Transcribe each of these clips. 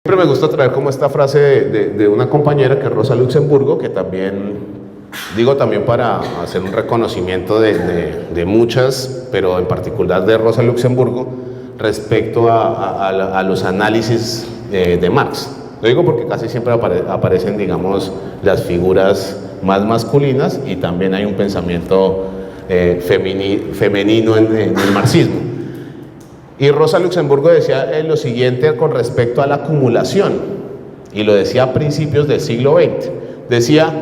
Siempre me gusta traer como esta frase de una compañera que es Rosa Luxemburgo, que también, digo también para hacer un reconocimiento de muchas, pero en particular de Rosa Luxemburgo, respecto a los análisis de Marx. Lo digo porque casi siempre aparecen, digamos, las figuras más masculinas y también hay un pensamiento femenino en el marxismo. Y Rosa Luxemburgo decía lo siguiente con respecto a la acumulación, y lo decía a principios del siglo XX. Decía: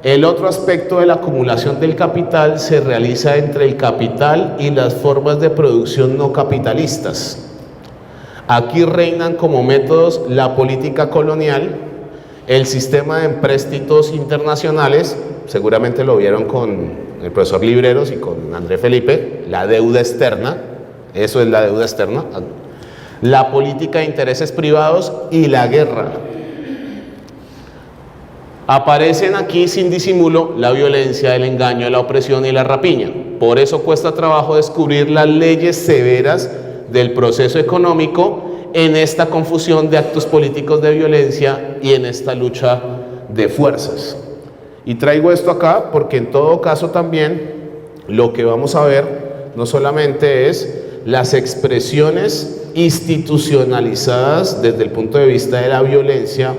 el otro aspecto de la acumulación del capital se realiza entre el capital y las formas de producción no capitalistas. Aquí reinan como métodos la política colonial, el sistema de empréstitos internacionales, seguramente lo vieron con el profesor Libreros y con André Felipe, la deuda externa. Eso es la deuda externa, la política de intereses privados y la guerra. Aparecen aquí sin disimulo la violencia, el engaño, la opresión y la rapiña. Por eso cuesta trabajo descubrir las leyes severas del proceso económico en esta confusión de actos políticos de violencia y en esta lucha de fuerzas. Y traigo esto acá porque en todo caso también lo que vamos a ver no solamente es las expresiones institucionalizadas desde el punto de vista de la violencia,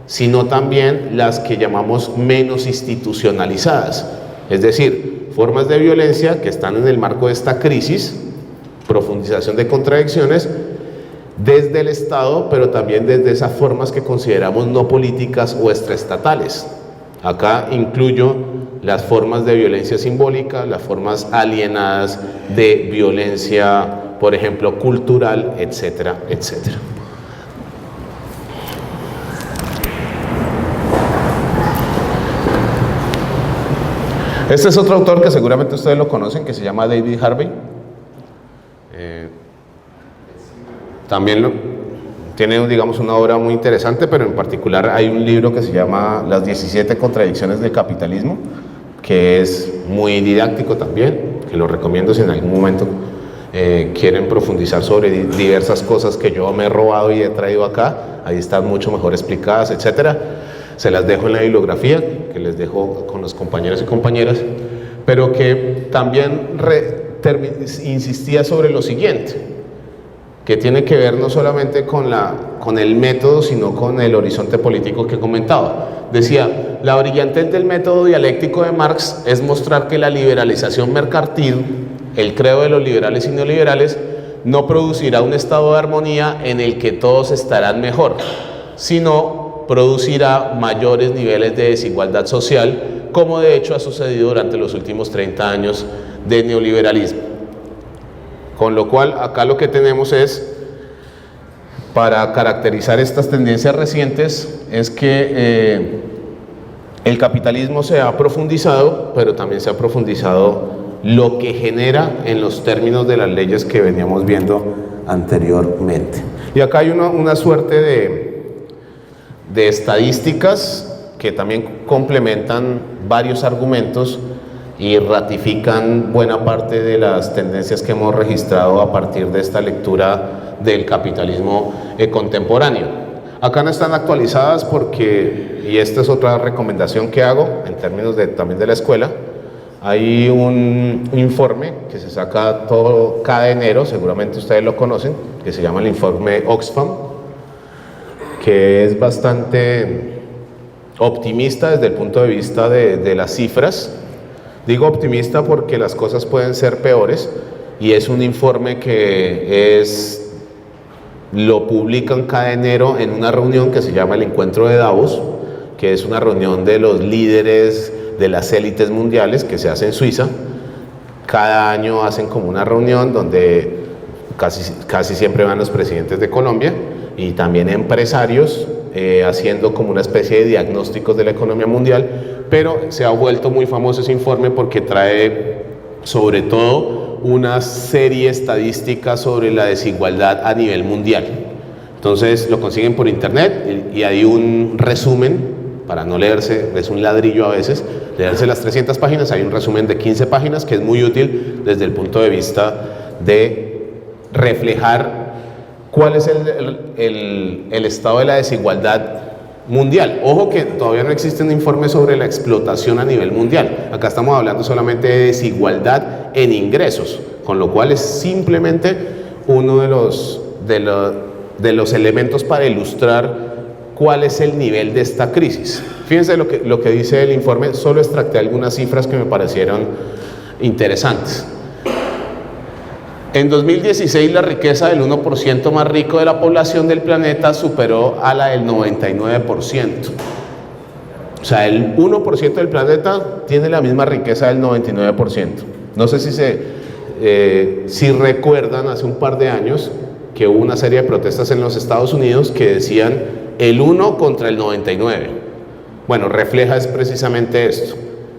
sino también las que llamamos menos institucionalizadas, es decir, formas de violencia que están en el marco de esta crisis, profundización de contradicciones desde el Estado, pero también desde esas formas que consideramos no políticas o extraestatales. Acá incluyo las formas de violencia simbólica, las formas alienadas de violencia, por ejemplo, cultural, etcétera, etcétera. Este es otro autor que seguramente ustedes lo conocen, que se llama David Harvey. También tiene, digamos, una obra muy interesante, pero en particular hay un libro que se llama Las 17 contradicciones del capitalismo, que es muy didáctico también, que lo recomiendo si en algún momento quieren profundizar sobre diversas cosas que yo me he robado y he traído acá. Ahí están mucho mejor explicadas, etcétera. Se las dejo en la bibliografía, que les dejo con los compañeros y compañeras, pero que también insistía sobre lo siguiente, que tiene que ver no solamente con el método, sino con el horizonte político que comentaba. Decía: la brillantez del método dialéctico de Marx es mostrar que la liberalización mercantil, el credo de los liberales y neoliberales, no producirá un estado de armonía en el que todos estarán mejor, sino producirá mayores niveles de desigualdad social, como de hecho ha sucedido durante los últimos 30 años de neoliberalismo. Con lo cual, acá lo que tenemos es, para caracterizar estas tendencias recientes, es que el capitalismo se ha profundizado, pero también se ha profundizado lo que genera en los términos de las leyes que veníamos viendo anteriormente. Y acá hay una suerte de estadísticas que también complementan varios argumentos y ratifican buena parte de las tendencias que hemos registrado a partir de esta lectura del capitalismo contemporáneo. Acá no están actualizadas porque, y esta es otra recomendación que hago en términos también de la escuela, hay un informe que se saca cada enero, seguramente ustedes lo conocen, que se llama el informe Oxfam, que es bastante optimista desde el punto de vista de las cifras. Digo optimista porque las cosas pueden ser peores, y es un informe que lo publican cada enero en una reunión que se llama el Encuentro de Davos, que es una reunión de los líderes de las élites mundiales que se hace en Suiza. Cada año hacen como una reunión donde casi siempre van los presidentes de Colombia y también empresarios, haciendo como una especie de diagnósticos de la economía mundial. Pero se ha vuelto muy famoso ese informe porque trae sobre todo una serie estadística sobre la desigualdad a nivel mundial. Entonces lo consiguen por internet y hay un resumen, para no leerse, es un ladrillo a veces, leerse las 300 páginas, hay un resumen de 15 páginas que es muy útil desde el punto de vista de reflejar cuál es el estado de la desigualdad mundial. Ojo que todavía no existe un informe sobre la explotación a nivel mundial. Acá estamos hablando solamente de desigualdad en ingresos, con lo cual es simplemente uno de los elementos para ilustrar cuál es el nivel de esta crisis. Fíjense lo que dice el informe, solo extracté algunas cifras que me parecieron interesantes. En 2016 la riqueza del 1% más rico de la población del planeta superó a la del 99%. O sea, el 1% del planeta tiene la misma riqueza del 99%. No sé si recuerdan hace un par de años que hubo una serie de protestas en los Estados Unidos que decían el 1 contra el 99. Bueno, refleja es precisamente esto.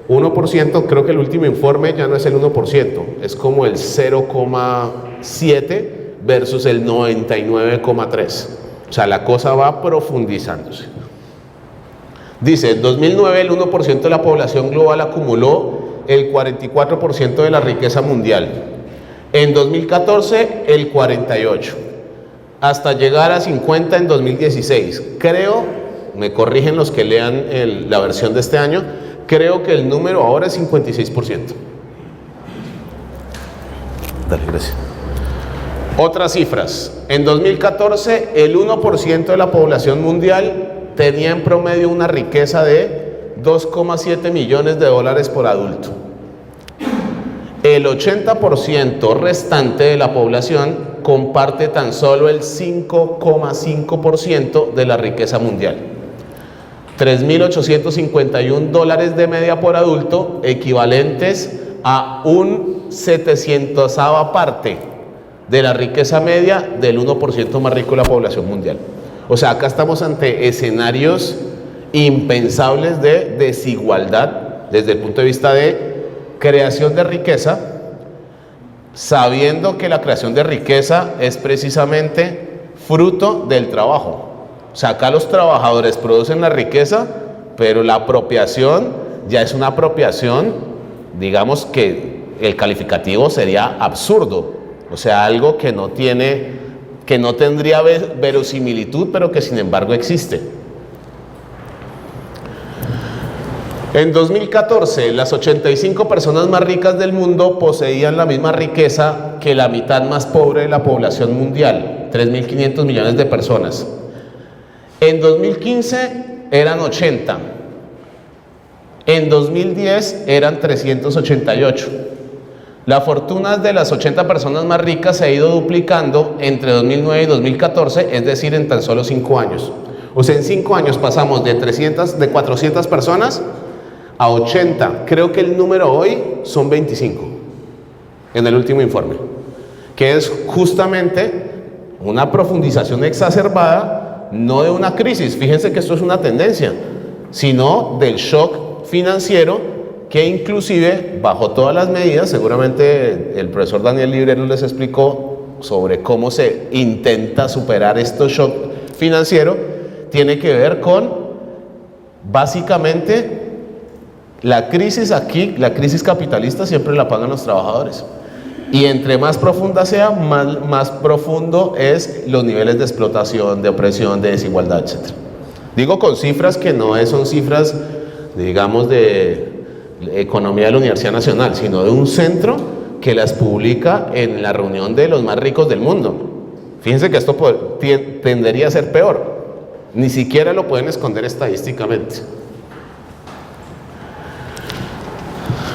1%, creo que el último informe ya no es el 1%, es como el 0,7 versus el 99,3. O sea, la cosa va profundizándose. Dice, en 2009 el 1% de la población global acumuló el 44% de la riqueza mundial. En 2014 el 48%, hasta llegar a 50 en 2016. Creo, me corrigen los que lean la versión de este año, creo que el número ahora es 56%. Dale, gracias. Otras cifras. En 2014, el 1% de la población mundial tenía en promedio una riqueza de 2,7 millones de dólares por adulto. El 80% restante de la población comparte tan solo el 5,5% de la riqueza mundial. 3.851 dólares de media por adulto, equivalentes a un 700ava parte de la riqueza media del 1% más rico de la población mundial. O sea, acá estamos ante escenarios impensables de desigualdad desde el punto de vista de creación de riqueza, sabiendo que la creación de riqueza es precisamente fruto del trabajo. O sea, acá los trabajadores producen la riqueza, pero la apropiación ya es una apropiación, digamos que el calificativo sería absurdo. O sea, algo que no tendría verosimilitud, pero que sin embargo existe. En 2014, las 85 personas más ricas del mundo poseían la misma riqueza que la mitad más pobre de la población mundial, 3.500 millones de personas. En 2015 eran 80, en 2010 eran 388. La fortuna de las 80 personas más ricas se ha ido duplicando entre 2009 y 2014, es decir, en tan solo 5 años. O sea, en 5 años pasamos de 400 personas a 80. Creo que el número hoy son 25, en el último informe, que es justamente una profundización exacerbada, no de una crisis, fíjense que esto es una tendencia, sino del shock financiero que inclusive bajo todas las medidas, seguramente el profesor Daniel Librero les explicó sobre cómo se intenta superar este shock financiero, tiene que ver con básicamente la crisis aquí, la crisis capitalista siempre la pagan los trabajadores. Y entre más profunda sea, más profundo es los niveles de explotación, de opresión, de desigualdad, etc. Digo con cifras que no son cifras, digamos, de economía de la Universidad Nacional, sino de un centro que las publica en la reunión de los más ricos del mundo. Fíjense que esto tendería a ser peor. Ni siquiera lo pueden esconder estadísticamente.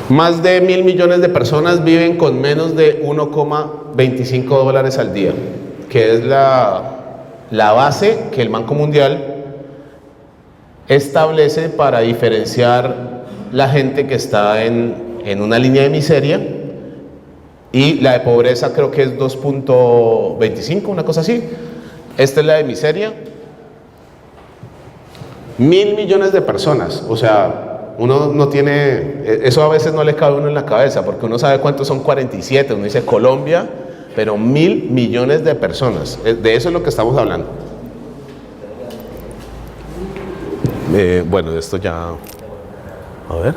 Más de 1.000 millones de personas viven con menos de 1,25 dólares al día, que es la base que el Banco Mundial establece para diferenciar la gente que está en una línea de miseria, y la de pobreza creo que es 2.25, una cosa así. Esta es la de miseria. 1.000 millones de personas, o sea, uno no tiene, eso a veces no le cabe a uno en la cabeza, porque uno sabe cuántos son 47, uno dice Colombia, pero 1.000 millones de personas, de eso es lo que estamos hablando. Bueno, de esto ya, a ver.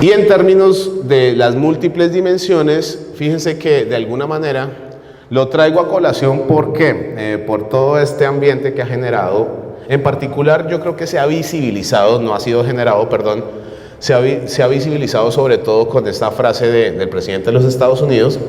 Y en términos de las múltiples dimensiones, fíjense que de alguna manera lo traigo a colación porque por todo este ambiente que ha generado, en particular yo creo que se ha visibilizado, no ha sido generado, perdón, se ha visibilizado sobre todo con esta frase del presidente de los Estados Unidos,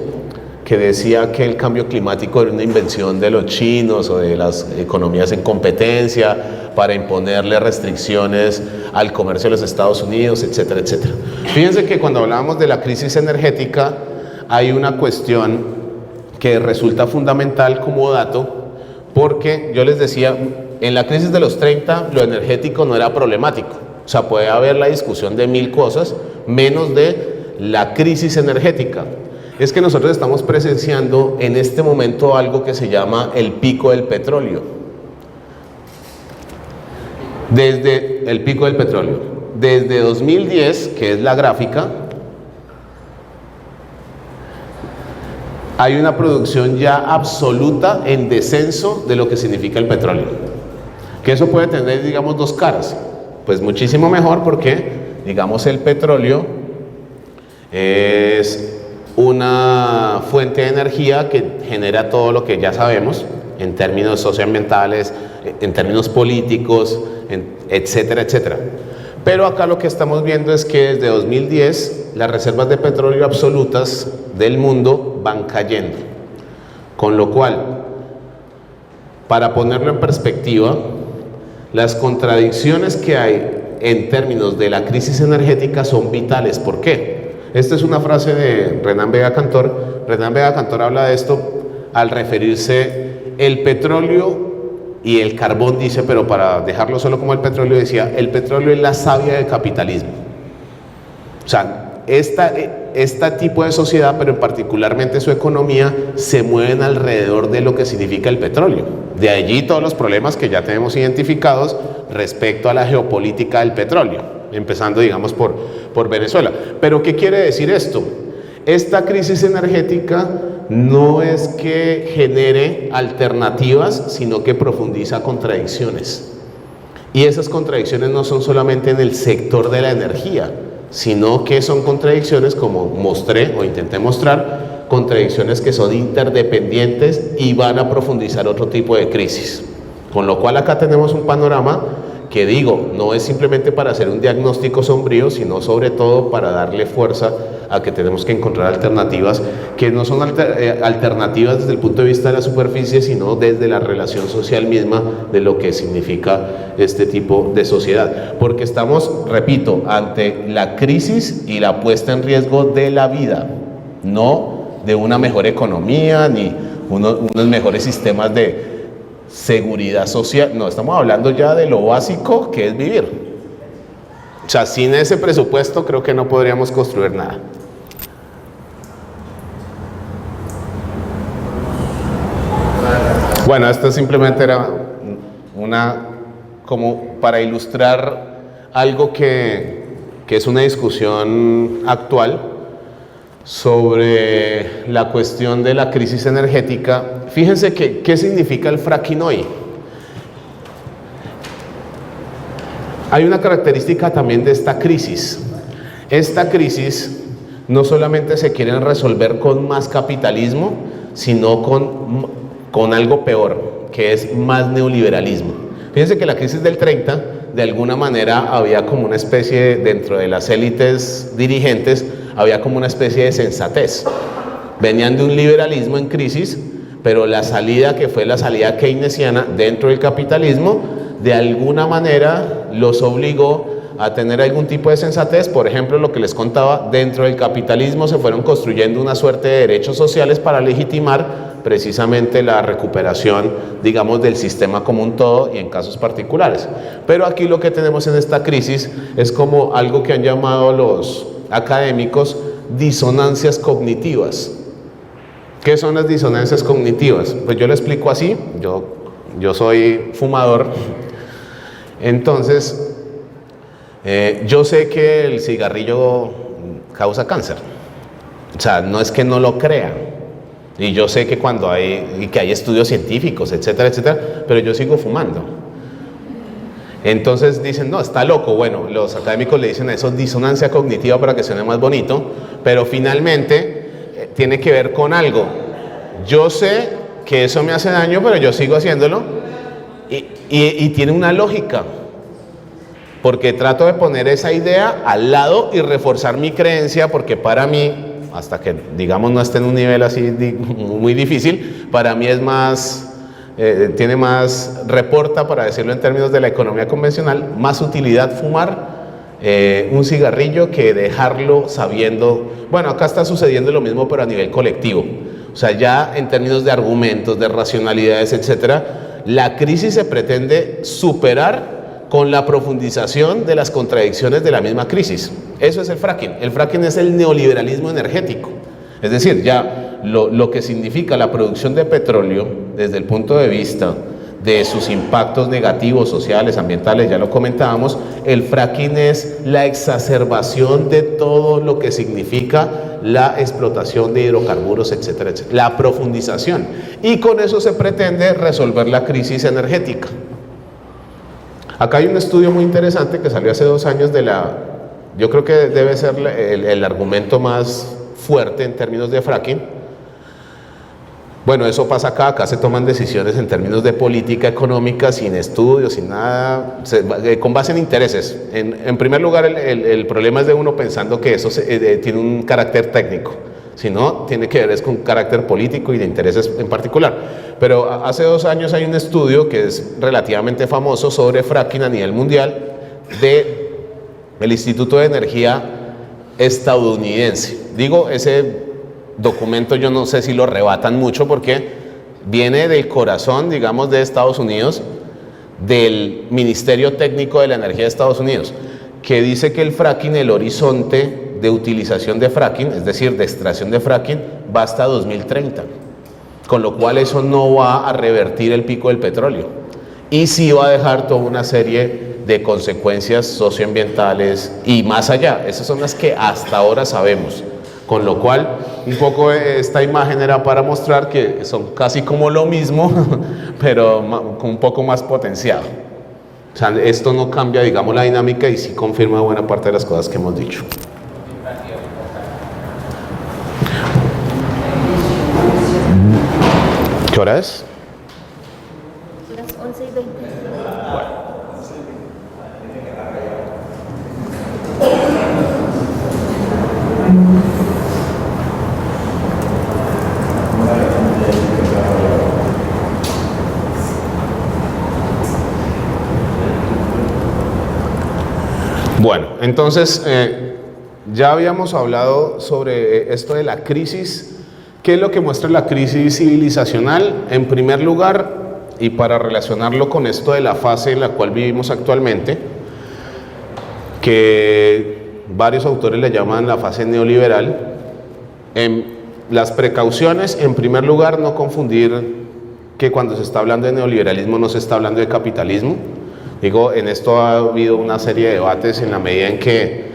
que decía que el cambio climático era una invención de los chinos o de las economías en competencia para imponerle restricciones al comercio de los Estados Unidos, etcétera, etcétera. Fíjense que cuando hablábamos de la crisis energética hay una cuestión que resulta fundamental como dato, porque yo les decía, en la crisis de los 30 lo energético no era problemático, o sea, puede haber la discusión de 1000 cosas, menos de la crisis energética. Es que nosotros estamos presenciando en este momento algo que se llama el pico del petróleo. Desde el pico del petróleo. Desde 2010, que es la gráfica, hay una producción ya absoluta en descenso de lo que significa el petróleo. Que eso puede tener, digamos, dos caras. Pues muchísimo mejor porque, digamos, el petróleo es una fuente de energía que genera todo lo que ya sabemos en términos socioambientales, en términos políticos, etcétera, etcétera. Pero acá lo que estamos viendo es que desde 2010 las reservas de petróleo absolutas del mundo van cayendo. Con lo cual, para ponerlo en perspectiva, las contradicciones que hay en términos de la crisis energética son vitales. ¿Por qué? Esta es una frase de Renan Vega Cantor. Renan Vega Cantor habla de esto al referirse el petróleo y el carbón, dice, pero para dejarlo solo como el petróleo, decía, el petróleo es la savia del capitalismo. O sea, este tipo de sociedad, pero particularmente su economía, se mueven alrededor de lo que significa el petróleo. De allí todos los problemas que ya tenemos identificados respecto a la geopolítica del petróleo. Empezando, digamos, por Venezuela. ¿Pero qué quiere decir esto? Esta crisis energética no es que genere alternativas, sino que profundiza contradicciones. Y esas contradicciones no son solamente en el sector de la energía, sino que son contradicciones, como mostré o intenté mostrar, contradicciones que son interdependientes y van a profundizar otro tipo de crisis. Con lo cual acá tenemos un panorama que digo, no es simplemente para hacer un diagnóstico sombrío, sino sobre todo para darle fuerza a que tenemos que encontrar alternativas que no son alternativas desde el punto de vista de la superficie, sino desde la relación social misma de lo que significa este tipo de sociedad. Porque estamos, repito, ante la crisis y la puesta en riesgo de la vida, no de una mejor economía ni unos mejores sistemas de seguridad social. No, estamos hablando ya de lo básico que es vivir. O sea, sin ese presupuesto creo que no podríamos construir nada. Bueno, esto simplemente era como para ilustrar algo que es una discusión actual sobre la cuestión de la crisis energética. Fíjense que, ¿qué significa el fracking hoy? Hay una característica también de esta crisis. Esta crisis no solamente se quiere resolver con más capitalismo, sino con algo peor, que es más neoliberalismo. Fíjense que la crisis del 30, de alguna manera, había como una especie, dentro de las élites dirigentes, había como una especie de sensatez. Venían de un liberalismo en crisis, pero la salida, que fue la salida keynesiana dentro del capitalismo, de alguna manera los obligó a tener algún tipo de sensatez. Por ejemplo, lo que les contaba, dentro del capitalismo se fueron construyendo una suerte de derechos sociales para legitimar precisamente la recuperación, digamos, del sistema como un todo y en casos particulares. Pero aquí lo que tenemos en esta crisis es como algo que han llamado los académicos disonancias cognitivas. ¿Qué son las disonancias cognitivas? Pues yo lo explico así. Yo soy fumador, entonces yo sé que el cigarrillo causa cáncer. O sea, no es que no lo crea, y yo sé que hay estudios científicos, etcétera, etcétera, pero yo sigo fumando. Entonces dicen, no, está loco. Bueno, los académicos le dicen a eso disonancia cognitiva para que suene más bonito, pero finalmente tiene que ver con algo. Yo sé que eso me hace daño, pero yo sigo haciéndolo y tiene una lógica, porque trato de poner esa idea al lado y reforzar mi creencia, porque para mí, hasta que digamos no esté en un nivel así muy difícil, para mí es más... tiene más, reporta, para decirlo en términos de la economía convencional, más utilidad fumar un cigarrillo que dejarlo sabiendo. Bueno, acá está sucediendo lo mismo, pero a nivel colectivo. O sea, ya en términos de argumentos, de racionalidades, etcétera, la crisis se pretende superar con la profundización de las contradicciones de la misma crisis. Eso es el fracking. El fracking es el neoliberalismo energético. Es decir, ya lo que significa la producción de petróleo desde el punto de vista de sus impactos negativos, sociales, ambientales, ya lo comentábamos, el fracking es la exacerbación de todo lo que significa la explotación de hidrocarburos, etcétera, etcétera, la profundización. Y con eso se pretende resolver la crisis energética. Acá hay un estudio muy interesante que salió hace 2 años yo creo que debe ser el argumento más fuerte en términos de fracking. Bueno, eso pasa acá se toman decisiones en términos de política económica, sin estudios, sin nada, con base en intereses. En primer lugar, el problema es de uno pensando que eso tiene un carácter técnico, sino tiene que ver con carácter político y de intereses en particular. Pero hace 2 años hay un estudio que es relativamente famoso sobre fracking a nivel mundial del Instituto de Energía estadounidense. Digo, ese documento yo no sé si lo rebatan mucho porque viene del corazón, digamos, de Estados Unidos, del Ministerio Técnico de la Energía de Estados Unidos, que dice que el fracking, el horizonte de utilización de fracking, es decir, de extracción de fracking, va hasta 2030, con lo cual eso no va a revertir el pico del petróleo y sí va a dejar toda una serie de consecuencias socioambientales y más allá. Esas son las que hasta ahora sabemos. Con lo cual, un poco esta imagen era para mostrar que son casi como lo mismo, pero un poco más potenciado. O sea, esto no cambia, digamos, la dinámica y sí confirma buena parte de las cosas que hemos dicho. ¿Qué hora es? Las 11:20. Bueno, entonces ya habíamos hablado sobre esto de la crisis. ¿Qué es lo que muestra la crisis civilizacional? En primer lugar, y para relacionarlo con esto de la fase en la cual vivimos actualmente, que varios autores le llaman la fase neoliberal, las precauciones, en primer lugar, no confundir que cuando se está hablando de neoliberalismo no se está hablando de capitalismo. Digo, en esto ha habido una serie de debates en la medida en que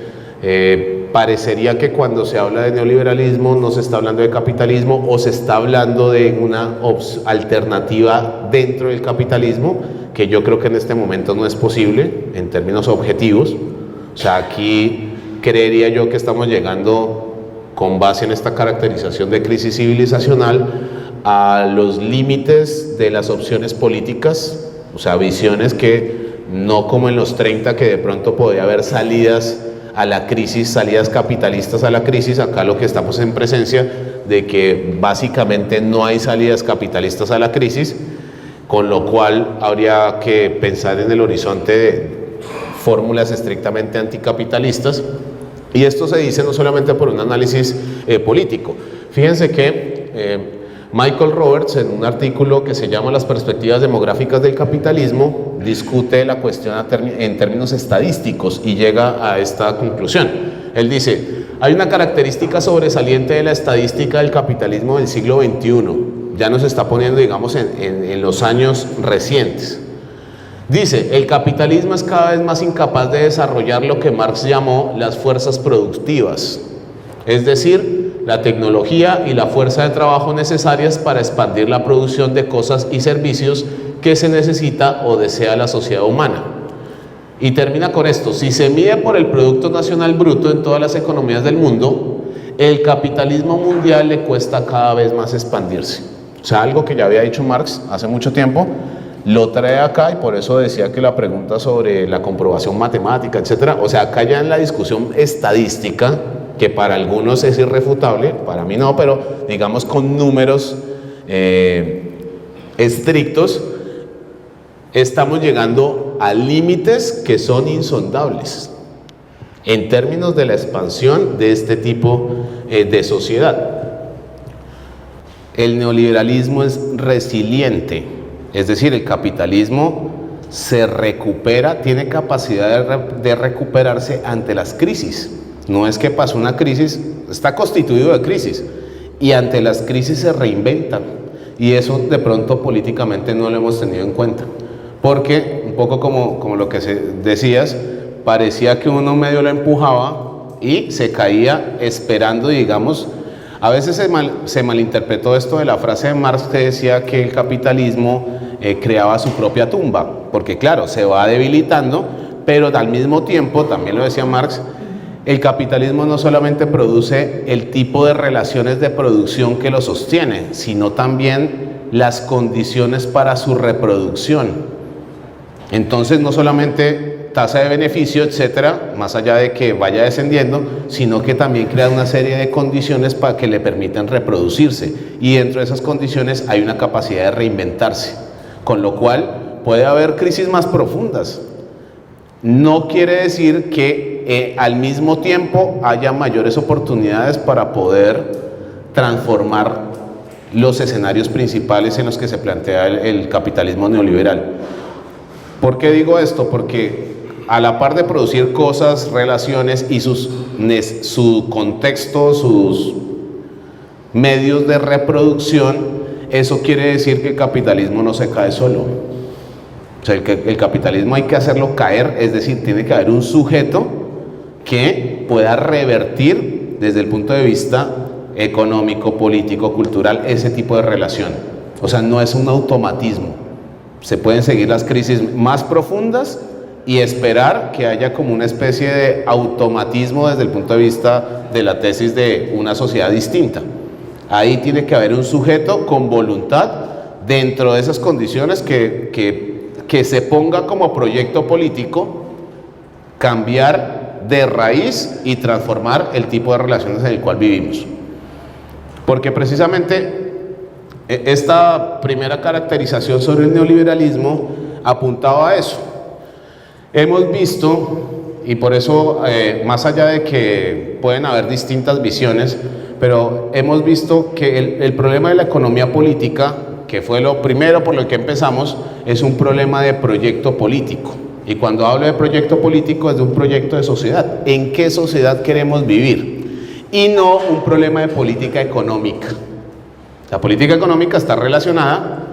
parecería que cuando se habla de neoliberalismo no se está hablando de capitalismo o se está hablando de una alternativa dentro del capitalismo, que yo creo que en este momento no es posible en términos objetivos. O sea, aquí creería yo que estamos llegando, con base en esta caracterización de crisis civilizacional, a los límites de las opciones políticas, o sea, visiones que no como en los 30, que de pronto podía haber salidas a la crisis, salidas capitalistas a la crisis. Acá lo que estamos en presencia de que básicamente no hay salidas capitalistas a la crisis, con lo cual habría que pensar en el horizonte de fórmulas estrictamente anticapitalistas, y esto se dice no solamente por un análisis político. Fíjense que Michael Roberts, en un artículo que se llama Las perspectivas demográficas del capitalismo, discute la cuestión en términos estadísticos y llega a esta conclusión. Él dice, hay una característica sobresaliente de la estadística del capitalismo del siglo XXI, ya nos está poniendo, digamos, en los años recientes. Dice, el capitalismo es cada vez más incapaz de desarrollar lo que Marx llamó las fuerzas productivas, es decir, la tecnología y la fuerza de trabajo necesarias para expandir la producción de cosas y servicios que se necesita o desea la sociedad humana. Y termina con esto: si se mide por el Producto Nacional Bruto en todas las economías del mundo, el capitalismo mundial le cuesta cada vez más expandirse. O sea, algo que ya había dicho Marx hace mucho tiempo, lo trae acá, y por eso decía que la pregunta sobre la comprobación matemática, etcétera, o sea, acá ya en la discusión estadística, que para algunos es irrefutable, para mí no, pero digamos con números estrictos, estamos llegando a límites que son insondables en términos de la expansión de este tipo de sociedad. El neoliberalismo es resiliente, es decir, el capitalismo se recupera, tiene capacidad de recuperarse ante las crisis. No es que pasó una crisis, está constituido de crisis, y ante las crisis se reinventan, y eso de pronto políticamente no lo hemos tenido en cuenta, porque un poco como lo que decías, parecía que uno medio lo empujaba y se caía esperando, digamos. A veces se malinterpretó esto de la frase de Marx que decía que el capitalismo creaba su propia tumba, porque claro, se va debilitando, pero al mismo tiempo, también lo decía Marx, el capitalismo no solamente produce el tipo de relaciones de producción que lo sostiene, sino también las condiciones para su reproducción. Entonces, no solamente tasa de beneficio, etcétera, más allá de que vaya descendiendo, sino que también crea una serie de condiciones para que le permitan reproducirse, y dentro de esas condiciones hay una capacidad de reinventarse, con lo cual puede haber crisis más profundas. No quiere decir que al mismo tiempo haya mayores oportunidades para poder transformar los escenarios principales en los que se plantea el capitalismo neoliberal. ¿Por qué digo esto? Porque a la par de producir cosas, relaciones y su contexto, sus medios de reproducción, eso quiere decir que el capitalismo no se cae solo. O sea, el capitalismo hay que hacerlo caer, es decir, tiene que haber un sujeto que pueda revertir desde el punto de vista económico, político, cultural, ese tipo de relación. O sea, no es un automatismo. Se pueden seguir las crisis más profundas y esperar que haya como una especie de automatismo desde el punto de vista de la tesis de una sociedad distinta. Ahí tiene que haber un sujeto con voluntad dentro de esas condiciones que se ponga como proyecto político cambiar de raíz y transformar el tipo de relaciones en el cual vivimos. Porque precisamente esta primera caracterización sobre el neoliberalismo apuntaba a eso. Hemos visto, y por eso más allá de que pueden haber distintas visiones, pero hemos visto que el problema de la economía política, que fue lo primero por lo que empezamos, es un problema de proyecto político. Y cuando hablo de proyecto político es de un proyecto de sociedad. ¿En qué sociedad queremos vivir? Y no un problema de política económica. La política económica está relacionada,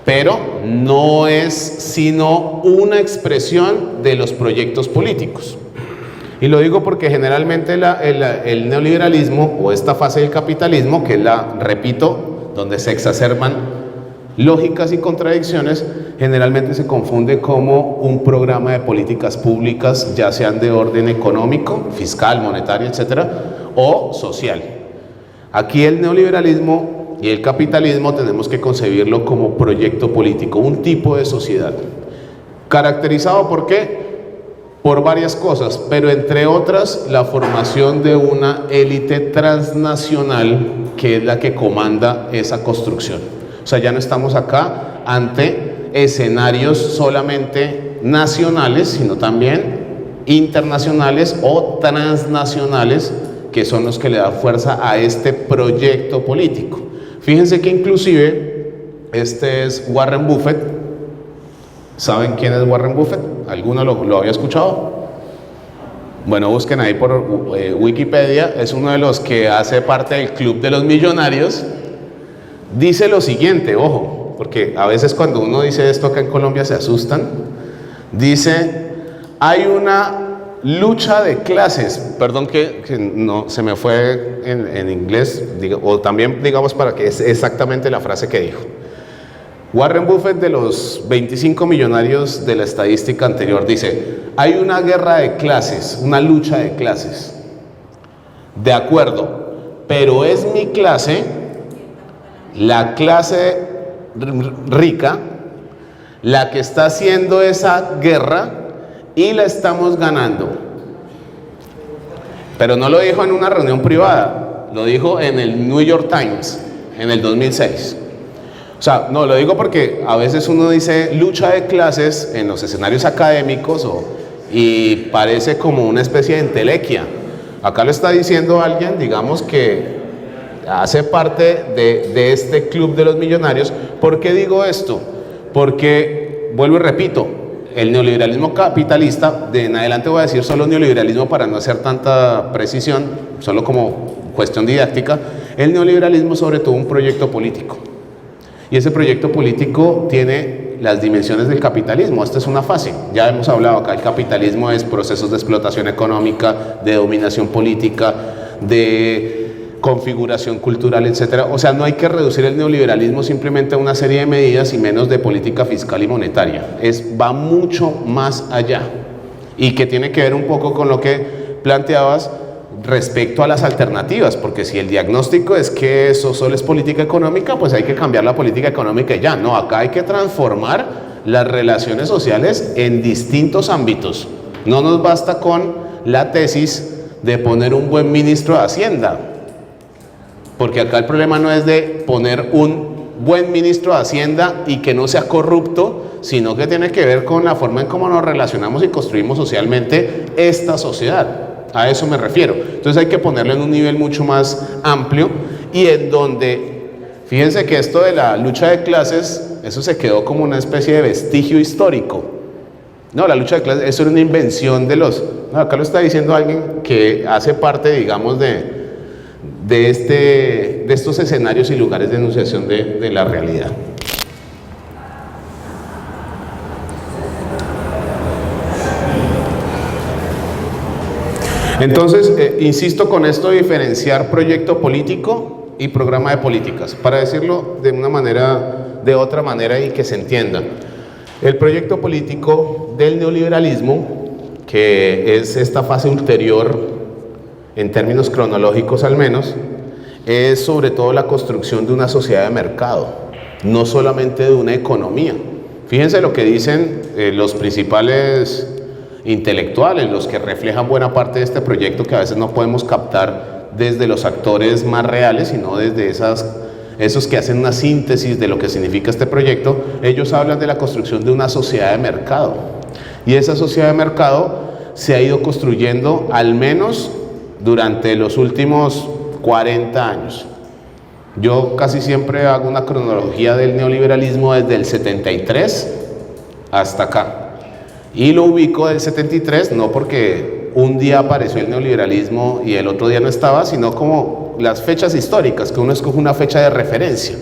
pero no es sino una expresión de los proyectos políticos. Y lo digo porque generalmente el neoliberalismo o esta fase del capitalismo, que es la, repito, donde se exacerban lógicas y contradicciones, generalmente se confunde como un programa de políticas públicas, ya sean de orden económico, fiscal, monetario, etcétera, o social. Aquí el neoliberalismo y el capitalismo tenemos que concebirlo como proyecto político, un tipo de sociedad, caracterizado ¿por qué? Por varias cosas, pero entre otras la formación de una élite transnacional que es la que comanda esa construcción. O sea, ya no estamos acá ante escenarios solamente nacionales, sino también internacionales o transnacionales, que son los que le dan fuerza a este proyecto político. Fíjense que inclusive este es Warren Buffett. ¿Saben quién es Warren Buffett? ¿Alguno lo había escuchado? Bueno, busquen ahí por Wikipedia. Es uno de los que hace parte del club de los millonarios. Dice lo siguiente, ojo, porque a veces cuando uno dice esto acá en Colombia se asustan. Dice, hay una lucha de clases, perdón que no se me fue en inglés, o también digamos para que es exactamente la frase que dijo. Warren Buffett, de los 25 millonarios de la estadística anterior, dice: hay una guerra de clases, una lucha de clases. De acuerdo, pero es mi clase, la clase rica, la que está haciendo esa guerra y la estamos ganando. Pero no lo dijo en una reunión privada, lo dijo en el New York Times en el 2006. O sea, no, lo digo porque a veces uno dice lucha de clases en los escenarios académicos y parece como una especie de entelequia. Acá lo está diciendo alguien, digamos, que hace parte de este club de los millonarios. ¿Por qué digo esto? Porque, vuelvo y repito, el neoliberalismo capitalista, de en adelante voy a decir solo neoliberalismo para no hacer tanta precisión, solo como cuestión didáctica, el neoliberalismo es sobre todo un proyecto político. Y ese proyecto político tiene las dimensiones del capitalismo. Esta es una fase. Ya hemos hablado acá, el capitalismo es procesos de explotación económica, de dominación política, de configuración cultural, etcétera. O sea, no hay que reducir el neoliberalismo simplemente a una serie de medidas y menos de política fiscal y monetaria. Va mucho más allá. Y que tiene que ver un poco con lo que planteabas respecto a las alternativas, porque si el diagnóstico es que eso solo es política económica, pues hay que cambiar la política económica y ya. No, acá hay que transformar las relaciones sociales en distintos ámbitos. No nos basta con la tesis de poner un buen ministro de Hacienda, porque acá el problema no es de poner un buen ministro de Hacienda y que no sea corrupto, sino que tiene que ver con la forma en cómo nos relacionamos y construimos socialmente esta sociedad. A eso me refiero. Entonces hay que ponerlo en un nivel mucho más amplio y en donde, fíjense que esto de la lucha de clases, eso se quedó como una especie de vestigio histórico. No, la lucha de clases, eso era una invención de los... No, acá lo está diciendo alguien que hace parte, digamos, de estos escenarios y lugares de enunciación de la realidad. Entonces, insisto con esto de diferenciar proyecto político y programa de políticas, para decirlo de otra manera y que se entienda. El proyecto político del neoliberalismo, que es esta fase ulterior, en términos cronológicos al menos, es sobre todo la construcción de una sociedad de mercado, no solamente de una economía. Fíjense lo que dicen los principales intelectuales, los que reflejan buena parte de este proyecto, que a veces no podemos captar desde los actores más reales, sino desde esos que hacen una síntesis de lo que significa este proyecto. Ellos hablan de la construcción de una sociedad de mercado, y esa sociedad de mercado se ha ido construyendo al menos durante los últimos 40 años. Yo casi siempre hago una cronología del neoliberalismo desde el 73 hasta acá. Y lo ubico del 73, no porque un día apareció el neoliberalismo y el otro día no estaba, sino como las fechas históricas, que uno escoge una fecha de referencia.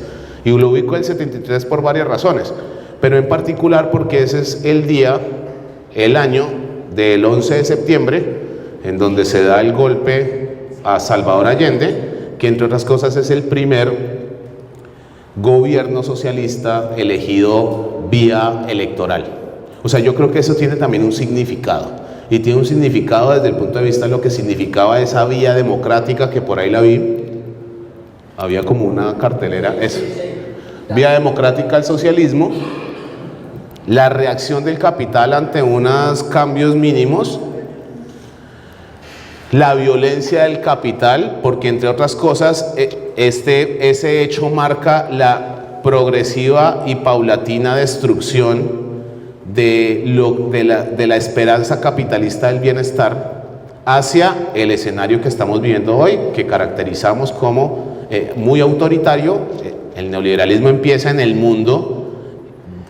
Y lo ubico del 73 por varias razones, pero en particular porque ese es el día, el año del 11 de septiembre, en donde se da el golpe a Salvador Allende, que entre otras cosas es el primer gobierno socialista elegido vía electoral. O sea, yo creo que eso tiene también un significado, y tiene un significado desde el punto de vista de lo que significaba esa vía democrática, que por ahí la vi, había como una cartelera, eso, vía democrática al socialismo, la reacción del capital ante unos cambios mínimos, la violencia del capital, porque entre otras cosas, ese hecho marca la progresiva y paulatina destrucción de la esperanza capitalista del bienestar hacia el escenario que estamos viviendo hoy, que caracterizamos como muy autoritario. El neoliberalismo empieza en el mundo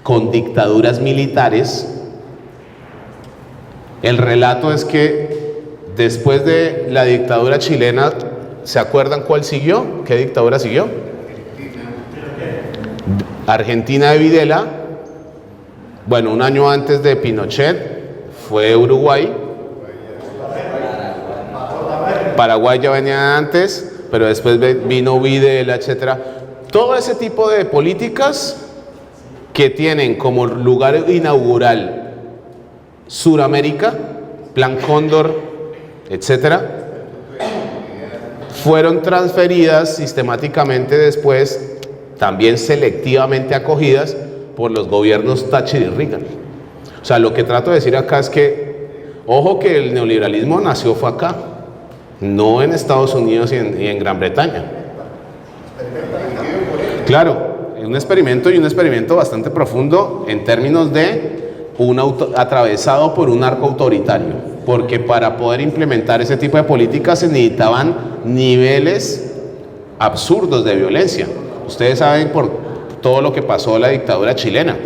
con dictaduras militares. El relato es que después de la dictadura chilena, ¿se acuerdan cuál siguió? ¿Qué dictadura siguió? Argentina de Videla. Bueno, un año antes de Pinochet fue Uruguay. Paraguay ya venía antes, pero después vino Videla, etcétera. Todo ese tipo de políticas que tienen como lugar inaugural Suramérica, Plan Cóndor, etcétera, fueron transferidas sistemáticamente después, también selectivamente acogidas por los gobiernos Thatcher y Reagan. O sea, lo que trato de decir acá es que, ojo que el neoliberalismo nació fue acá, no en Estados Unidos y en Gran Bretaña. Claro, es un experimento y un experimento bastante profundo en términos de atravesado por un arco autoritario, porque para poder implementar ese tipo de políticas se necesitaban niveles absurdos de violencia. Ustedes saben por todo lo que pasó en la dictadura chilena,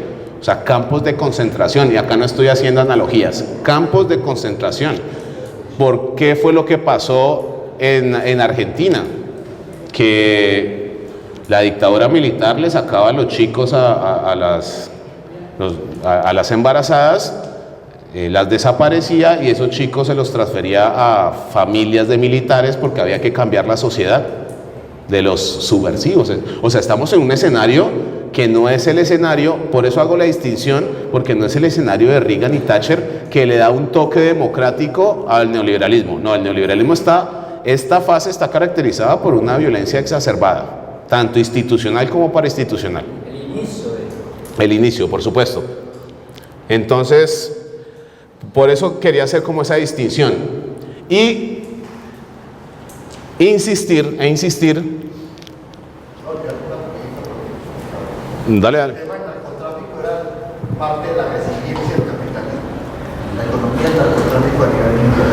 o sea, campos de concentración, y acá no estoy haciendo analogías, campos de concentración. ¿Por qué fue lo que pasó en Argentina? Que la dictadura militar le sacaba a los chicos a las embarazadas, las desaparecía y esos chicos se los transfería a familias de militares porque había que cambiar la sociedad de los subversivos. O sea, estamos en un escenario que no es el escenario, por eso hago la distinción, porque no es el escenario de Reagan y Thatcher que le da un toque democrático al neoliberalismo. No, el neoliberalismo esta fase está caracterizada por una violencia exacerbada, tanto institucional como parainstitucional. El inicio, por supuesto. Entonces, por eso quería hacer como esa distinción y insistir. Dale. El tema del narcotráfico era parte de la resiliencia del capitalismo. La economía del narcotráfico a nivel mundial.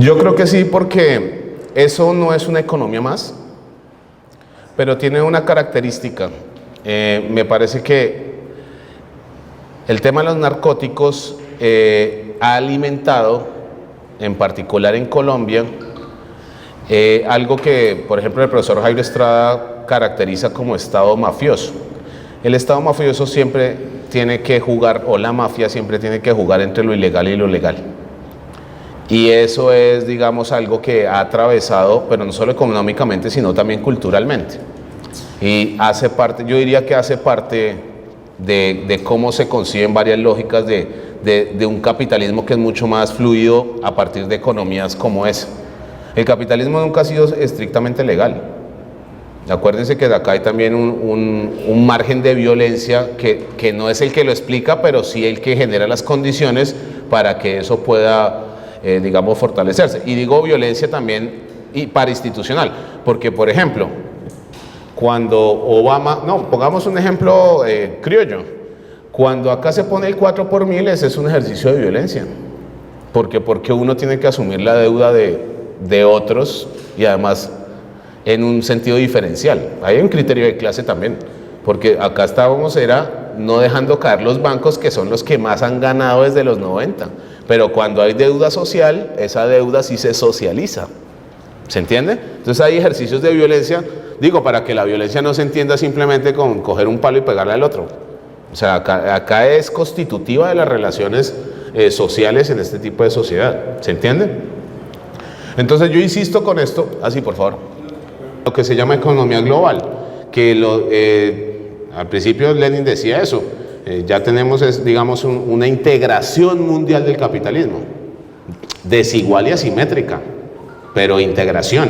Yo creo que sí, porque eso no es una economía más, pero tiene una característica. Me parece que el tema de los narcóticos ha alimentado, en particular en Colombia, algo que, por ejemplo, el profesor Jairo Estrada caracteriza como Estado mafioso. El Estado mafioso siempre tiene que jugar, o la mafia siempre tiene que jugar entre lo ilegal y lo legal. Y eso es, digamos, algo que ha atravesado, pero no solo económicamente, sino también culturalmente. Y hace parte, yo diría que hace parte de cómo se conciben varias lógicas de un capitalismo que es mucho más fluido a partir de economías como esa. El capitalismo nunca ha sido estrictamente legal. Acuérdense que de acá hay también un margen de violencia que no es el que lo explica, pero sí el que genera las condiciones para que eso pueda, digamos, fortalecerse. Y digo violencia también y parainstitucional, porque, por ejemplo, cuando Obama, no, pongamos un ejemplo criollo, cuando acá se pone el 4 por mil, ese es un ejercicio de violencia, porque uno tiene que asumir la deuda de otros y además en un sentido diferencial. Hay un criterio de clase también, porque acá estábamos no dejando caer los bancos, que son los que más han ganado desde los 90, pero cuando hay deuda social, esa deuda sí se socializa, ¿se entiende? Entonces hay ejercicios de violencia, digo, para que la violencia no se entienda simplemente con coger un palo y pegarle al otro. O sea, acá es constitutiva de las relaciones sociales en este tipo de sociedad, ¿se entiende? Entonces yo insisto con esto, así por favor, lo que se llama economía global, que al principio Lenin decía eso, ya tenemos, digamos, una integración mundial del capitalismo, desigual y asimétrica, pero integración,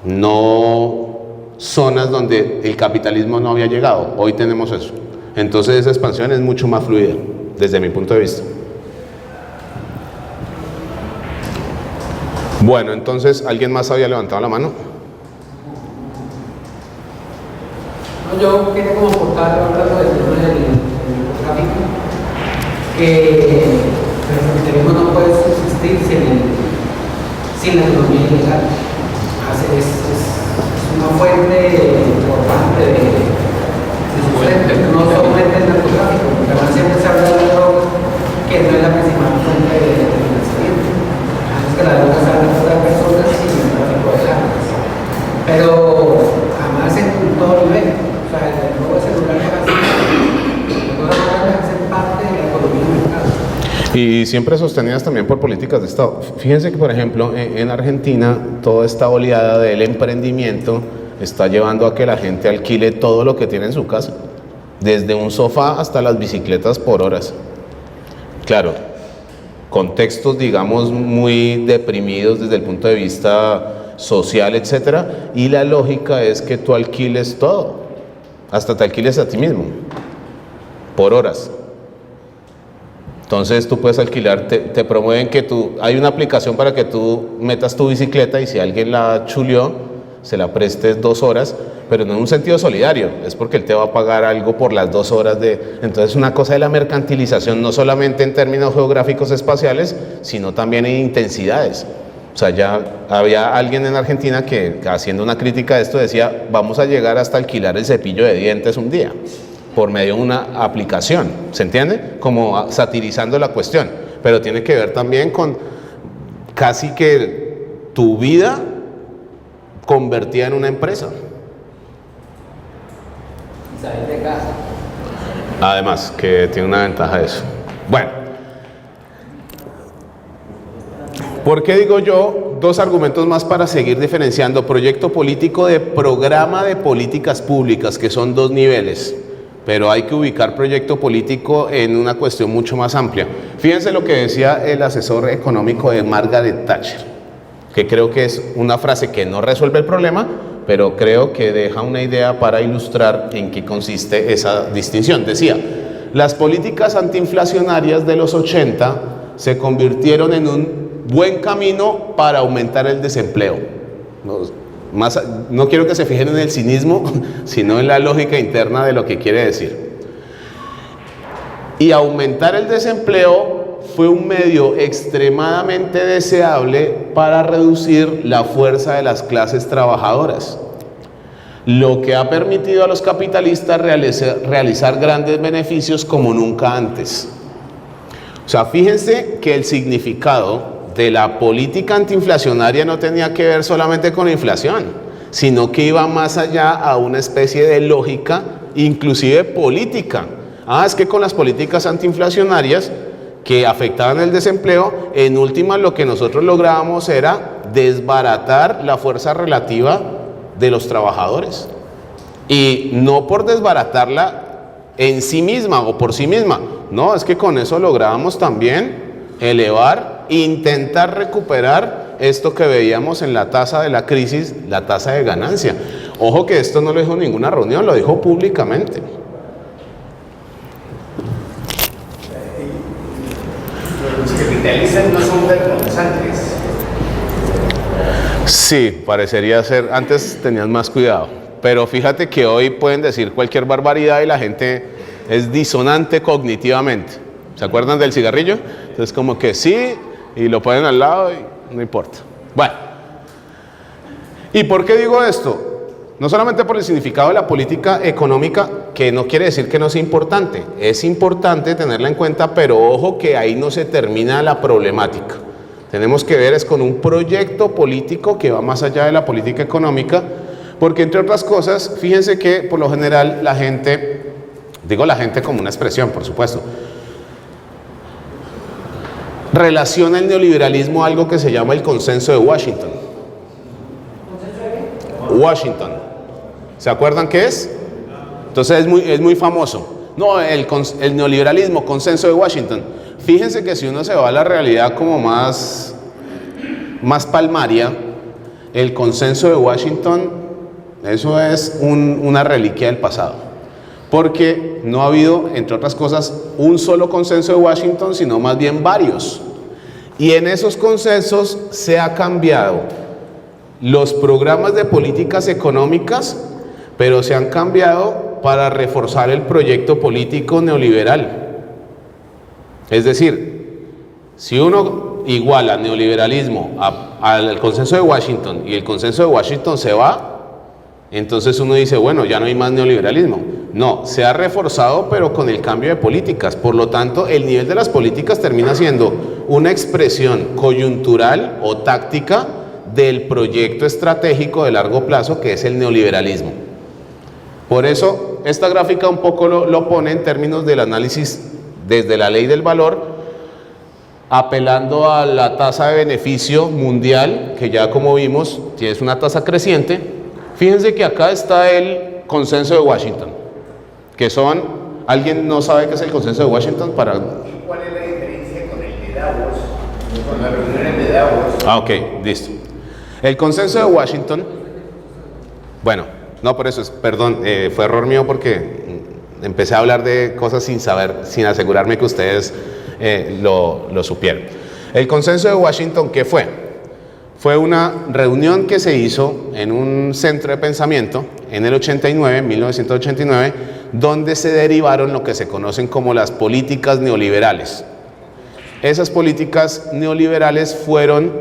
no zonas donde el capitalismo no había llegado, hoy tenemos eso. Entonces esa expansión es mucho más fluida, desde mi punto de vista. Bueno, entonces, ¿alguien más había levantado la mano? No, yo quería como aportar hablando del tema del narcotráfico, que el capitalismo no puede subsistir sin la economía ilegal. Es una fuente importante de sustento, no solamente el narcotráfico, porque además siempre se habla de la droga, que no es la principal fuente de financiamiento. Es que la droga se habla de personas y el tráfico de armas. Pero además en todo nivel, o sea, el droga celular hacen parte de la economía del mercado. Y Y siempre sostenidas también por políticas de Estado. Fíjense que, por ejemplo, en Argentina, toda esta oleada del emprendimiento está llevando a que la gente alquile todo lo que tiene en su casa, desde un sofá hasta las bicicletas por horas. Claro, contextos, digamos, muy deprimidos desde el punto de vista social, etcétera, y la lógica es que tú alquiles todo, hasta te alquiles a ti mismo, por horas. Entonces tú puedes alquilar, te promueven que hay una aplicación para que tú metas tu bicicleta y si alguien la chuleó, se la prestes 2 horas, pero no en un sentido solidario, es porque él te va a pagar algo por las 2 horas de... Entonces una cosa de la mercantilización, no solamente en términos geográficos espaciales, sino también en intensidades. O sea, ya había alguien en Argentina que haciendo una crítica de esto decía, vamos a llegar hasta alquilar el cepillo de dientes un día, por medio de una aplicación, ¿se entiende? Como satirizando la cuestión, pero tiene que ver también con casi que tu vida convertida en una empresa. Salir de casa. Además, que tiene una ventaja eso. Bueno, ¿por qué digo yo 2 argumentos más para seguir diferenciando proyecto político de programa de políticas públicas, que son 2 niveles? Pero hay que ubicar proyecto político en una cuestión mucho más amplia. Fíjense lo que decía el asesor económico de Margaret Thatcher, que creo que es una frase que no resuelve el problema, pero creo que deja una idea para ilustrar en qué consiste esa distinción. Decía, las políticas antiinflacionarias de los 80 se convirtieron en un buen camino para aumentar el desempleo. No quiero que se fijen en el cinismo, sino en la lógica interna de lo que quiere decir. Y aumentar el desempleo fue un medio extremadamente deseable para reducir la fuerza de las clases trabajadoras, lo que ha permitido a los capitalistas realizar grandes beneficios como nunca antes. O sea, fíjense que el significado de la política antiinflacionaria no tenía que ver solamente con la inflación, sino que iba más allá a una especie de lógica, inclusive política. Es que con las políticas antiinflacionarias que afectaban el desempleo, en última lo que nosotros lográbamos era desbaratar la fuerza relativa de los trabajadores. Y no por desbaratarla en sí misma o por sí misma, no, es que con eso lográbamos también elevar, intentar recuperar esto que veíamos en la tasa de la crisis, la tasa de ganancia. Ojo que esto no lo dijo en ninguna reunión, lo dijo públicamente. Los capitalistas no son vergonzantes. Sí, parecería ser, antes tenían más cuidado, pero fíjate que hoy pueden decir cualquier barbaridad y la gente es disonante cognitivamente. ¿Se acuerdan del cigarrillo? Entonces como que sí, y lo ponen al lado y no importa. Bueno, ¿y por qué digo esto? No solamente por el significado de la política económica, que no quiere decir que no sea importante, es importante tenerla en cuenta, pero ojo que ahí no se termina la problemática. Tenemos que ver es con un proyecto político que va más allá de la política económica, porque entre otras cosas, fíjense que por lo general la gente, digo la gente como una expresión, por supuesto, relaciona el neoliberalismo a algo que se llama el consenso de Washington. Washington. ¿Se acuerdan qué es? Entonces es muy famoso. No, el neoliberalismo, consenso de Washington. Fíjense que si uno se va a la realidad como más palmaria, el consenso de Washington, eso es una reliquia del pasado. Porque no ha habido, entre otras cosas, un solo consenso de Washington, sino más bien varios. Y en esos consensos se ha cambiado los programas de políticas económicas, pero se han cambiado para reforzar el proyecto político neoliberal. Es decir, si uno iguala neoliberalismo al consenso de Washington y el consenso de Washington se va, entonces uno dice, bueno, ya no hay más neoliberalismo. No, se ha reforzado pero con el cambio de políticas. Por lo tanto, el nivel de las políticas termina siendo una expresión coyuntural o táctica del proyecto estratégico de largo plazo que es el neoliberalismo. Por eso, esta gráfica un poco lo pone en términos del análisis desde la ley del valor, apelando a la tasa de beneficio mundial, que ya como vimos, es una tasa creciente. Fíjense que acá está el consenso de Washington, que son, ¿alguien no sabe qué es el consenso de Washington? Para... ¿Y cuál es la diferencia con el de Davos? Con las reuniones de Davos. Ah, ok, listo. El consenso de Washington, bueno, no por eso, perdón, fue error mío porque empecé a hablar de cosas sin saber, sin asegurarme que ustedes lo supieron. El consenso de Washington, ¿qué fue? Fue una reunión que se hizo en un centro de pensamiento en el 89, 1989, donde se derivaron lo que se conocen como las políticas neoliberales. Esas políticas neoliberales fueron,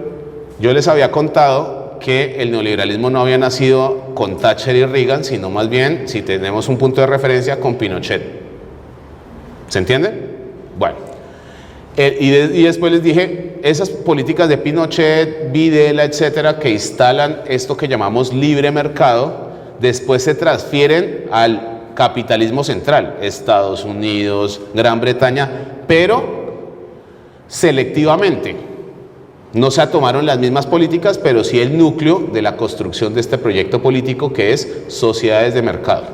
yo les había contado que el neoliberalismo no había nacido con Thatcher y Reagan, sino más bien, si tenemos un punto de referencia, con Pinochet. ¿Se entiende? Bueno. Y después les dije, esas políticas de Pinochet, Videla, etcétera, que instalan esto que llamamos libre mercado, después se transfieren al capitalismo central, Estados Unidos, Gran Bretaña, pero selectivamente. No se tomaron las mismas políticas, pero sí el núcleo de la construcción de este proyecto político que es sociedades de mercado.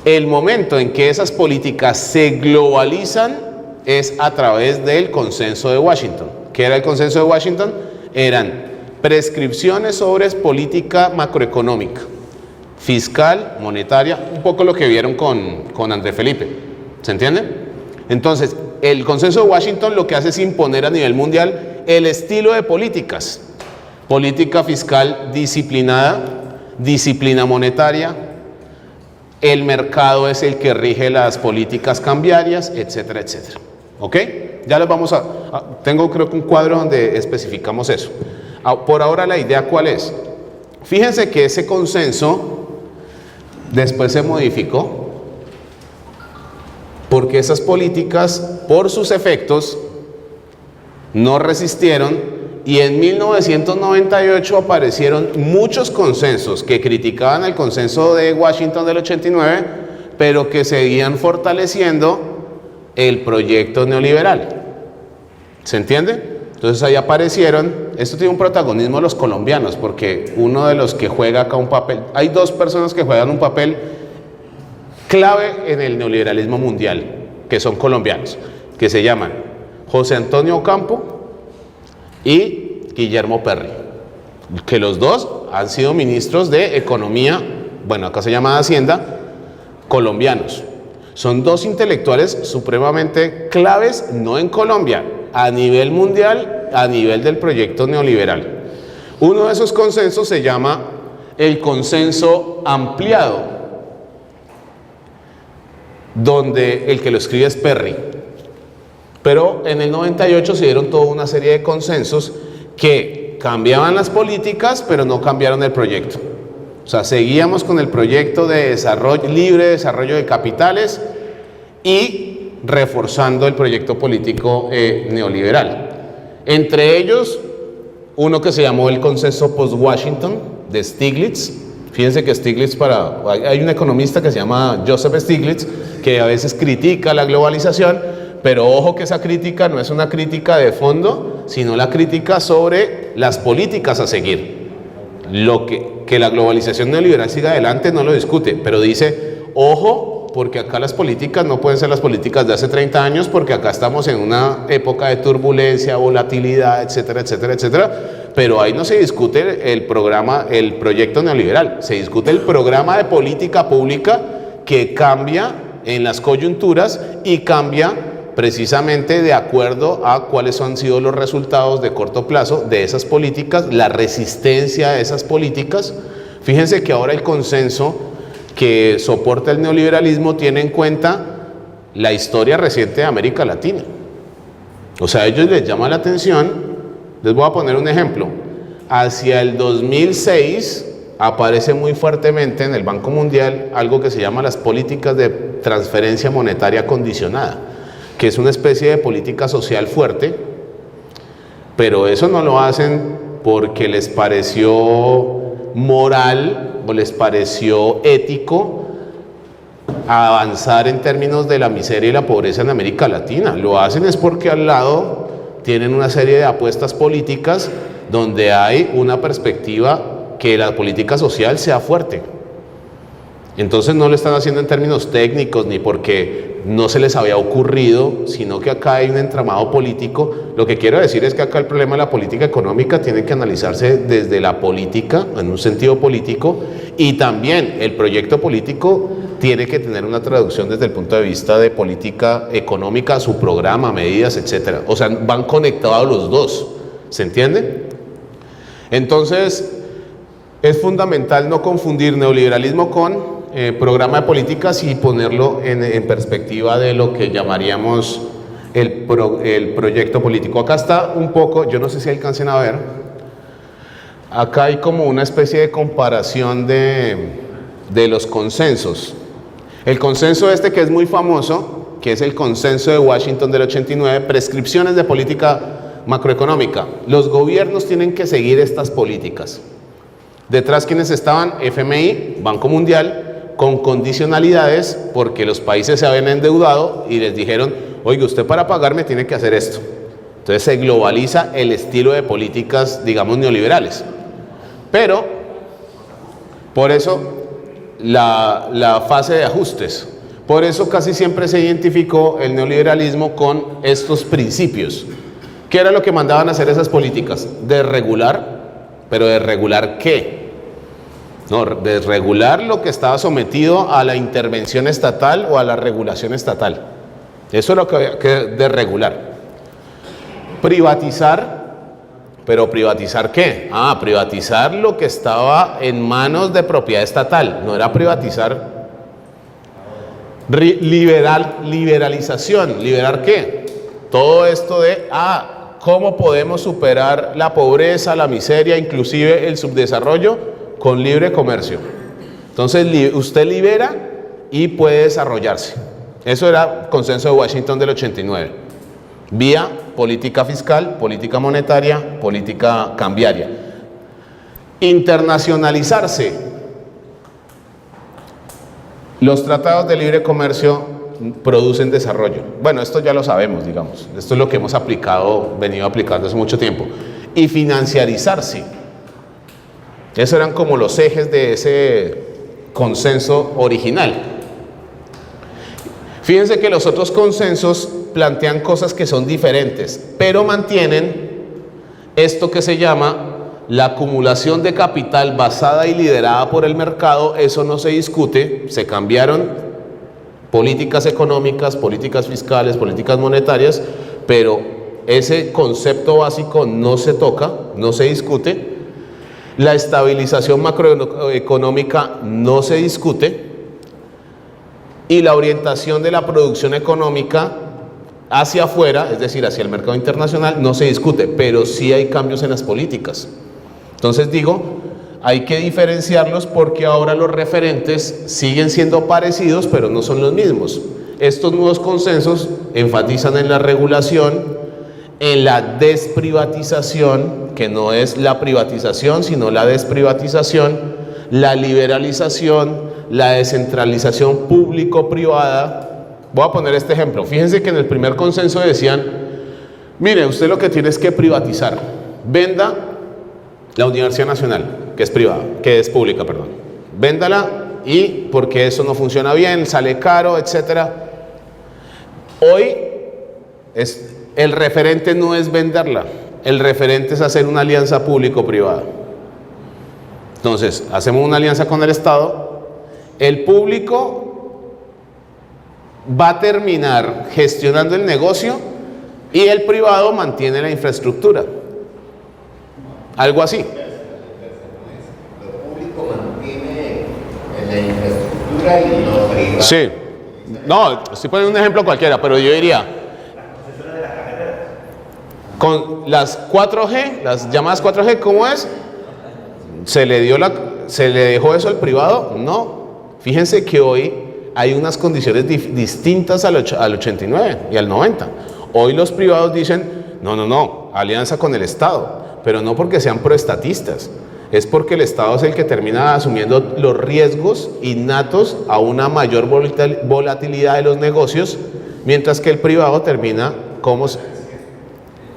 El momento en que esas políticas se globalizan es a través del consenso de Washington. ¿Qué era el consenso de Washington? Eran prescripciones sobre política macroeconómica, fiscal, monetaria, un poco lo que vieron con André Felipe. ¿Se entiende? Entonces, el consenso de Washington lo que hace es imponer a nivel mundial el estilo de políticas. Política fiscal disciplinada, disciplina monetaria, el mercado es el que rige las políticas cambiarias, etcétera, etcétera. ¿Ok? Ya les vamos tengo creo que un cuadro donde especificamos eso. Por ahora la idea ¿cuál es? Fíjense que ese consenso después se modificó porque esas políticas por sus efectos no resistieron y en 1998 aparecieron muchos consensos que criticaban el consenso de Washington del 89, pero que seguían fortaleciendo el proyecto neoliberal. ¿Se entiende? Entonces ahí aparecieron, esto tiene un protagonismo los colombianos, porque uno de los que juega acá un papel, hay dos personas que juegan un papel clave en el neoliberalismo mundial, que son colombianos, que se llaman José Antonio Ocampo y Guillermo Perry, que los dos han sido ministros de Economía, bueno, acá se llama Hacienda, colombianos. Son dos intelectuales supremamente claves, no en Colombia, a nivel mundial, a nivel del proyecto neoliberal. Uno de esos consensos se llama el consenso ampliado, donde el que lo escribe es Perry. Pero en el 98 se dieron toda una serie de consensos que cambiaban las políticas, pero no cambiaron el proyecto. O sea, seguíamos con el proyecto de desarrollo, libre desarrollo de capitales y reforzando el proyecto político neoliberal. Entre ellos, uno que se llamó el consenso post-Washington de Stiglitz. Fíjense que Stiglitz, hay un economista que se llama Joseph Stiglitz, que a veces critica la globalización, pero ojo que esa crítica no es una crítica de fondo, sino la crítica sobre las políticas a seguir. Que la globalización neoliberal siga adelante no lo discute, pero dice, ojo, porque acá las políticas no pueden ser las políticas de hace 30 años, porque acá estamos en una época de turbulencia, volatilidad, etcétera, etcétera, etcétera, pero ahí no se discute el proyecto neoliberal, se discute el programa de política pública que cambia en las coyunturas y cambia precisamente de acuerdo a cuáles han sido los resultados de corto plazo de esas políticas, la resistencia a esas políticas. Fíjense que ahora el consenso que soporta el neoliberalismo tiene en cuenta la historia reciente de América Latina. O sea, a ellos les llama la atención, les voy a poner un ejemplo, hacia el 2006 aparece muy fuertemente en el Banco Mundial algo que se llama las políticas de transferencia monetaria condicionada, que es una especie de política social fuerte, pero eso no lo hacen porque les pareció moral o les pareció ético avanzar en términos de la miseria y la pobreza en América Latina. Lo hacen es porque al lado tienen una serie de apuestas políticas donde hay una perspectiva que la política social sea fuerte. Entonces no lo están haciendo en términos técnicos ni porque no se les había ocurrido, sino que acá hay un entramado político. Lo que quiero decir es que acá el problema de la política económica tiene que analizarse desde la política, en un sentido político, y también el proyecto político tiene que tener una traducción desde el punto de vista de política económica, su programa, medidas, etcétera. O sea, van conectados los dos, ¿se entiende? Entonces, es fundamental no confundir neoliberalismo con programa de políticas y ponerlo en perspectiva de lo que llamaríamos el proyecto político. Acá está un poco, yo no sé si alcancen a ver, acá hay como una especie de comparación de los consensos. El consenso este que es muy famoso, que es el consenso de Washington del 89, prescripciones de política macroeconómica. Los gobiernos tienen que seguir estas políticas. Detrás, ¿quiénes estaban? FMI, Banco Mundial, con condicionalidades, porque los países se habían endeudado y les dijeron, oiga, usted para pagarme tiene que hacer esto. Entonces se globaliza el estilo de políticas, digamos, neoliberales. Pero, por eso, la fase de ajustes. Por eso casi siempre se identificó el neoliberalismo con estos principios. ¿Qué era lo que mandaban a hacer esas políticas? Desregular, pero ¿desregular qué? No, desregular lo que estaba sometido a la intervención estatal o a la regulación estatal. Eso es lo que había que desregular. Privatizar, pero ¿privatizar qué? Privatizar lo que estaba en manos de propiedad estatal. No era privatizar. Liberalización. ¿Liberar qué? Todo esto de, ¿cómo podemos superar la pobreza, la miseria, inclusive el subdesarrollo? Con libre comercio. Entonces usted libera y puede desarrollarse. Eso era el consenso de Washington del 89. Vía política fiscal, política monetaria, política cambiaria. Internacionalizarse. Los tratados de libre comercio producen desarrollo. Bueno, esto ya lo sabemos, digamos. Esto es lo que hemos venido aplicando hace mucho tiempo. Y financiarizarse. Esos eran como los ejes de ese consenso original. Fíjense que los otros consensos plantean cosas que son diferentes, pero mantienen esto que se llama la acumulación de capital basada y liderada por el mercado. Eso no se discute, se cambiaron políticas económicas, políticas fiscales, políticas monetarias, pero ese concepto básico no se toca, no se discute. La estabilización macroeconómica no se discute y la orientación de la producción económica hacia afuera, es decir, hacia el mercado internacional, no se discute, pero sí hay cambios en las políticas. Entonces digo, hay que diferenciarlos porque ahora los referentes siguen siendo parecidos, pero no son los mismos. Estos nuevos consensos enfatizan en la regulación, en la desprivatización, que no es la privatización, sino la desprivatización, la liberalización, la descentralización público-privada. Voy a poner este ejemplo. Fíjense que en el primer consenso decían, mire, usted lo que tiene es que privatizar. Venda la Universidad Nacional, que es privada, que es pública, perdón. Véndala y porque eso no funciona bien, sale caro, etcétera. Hoy el referente no es venderla, el referente es hacer una alianza público-privada. Entonces, hacemos una alianza con el Estado, el público va a terminar gestionando el negocio y el privado mantiene la infraestructura. Algo así. Lo público mantiene la infraestructura y lo privado. Sí. No, estoy poniendo un ejemplo cualquiera, pero yo diría, con las 4G, las llamadas 4G, ¿cómo es? ¿Se le dejó eso al privado? No. Fíjense que hoy hay unas condiciones distintas al 89 y al 90. Hoy los privados dicen, no, alianza con el Estado, pero no porque sean proestatistas, es porque el Estado es el que termina asumiendo los riesgos innatos a una mayor volatilidad de los negocios, mientras que el privado termina como...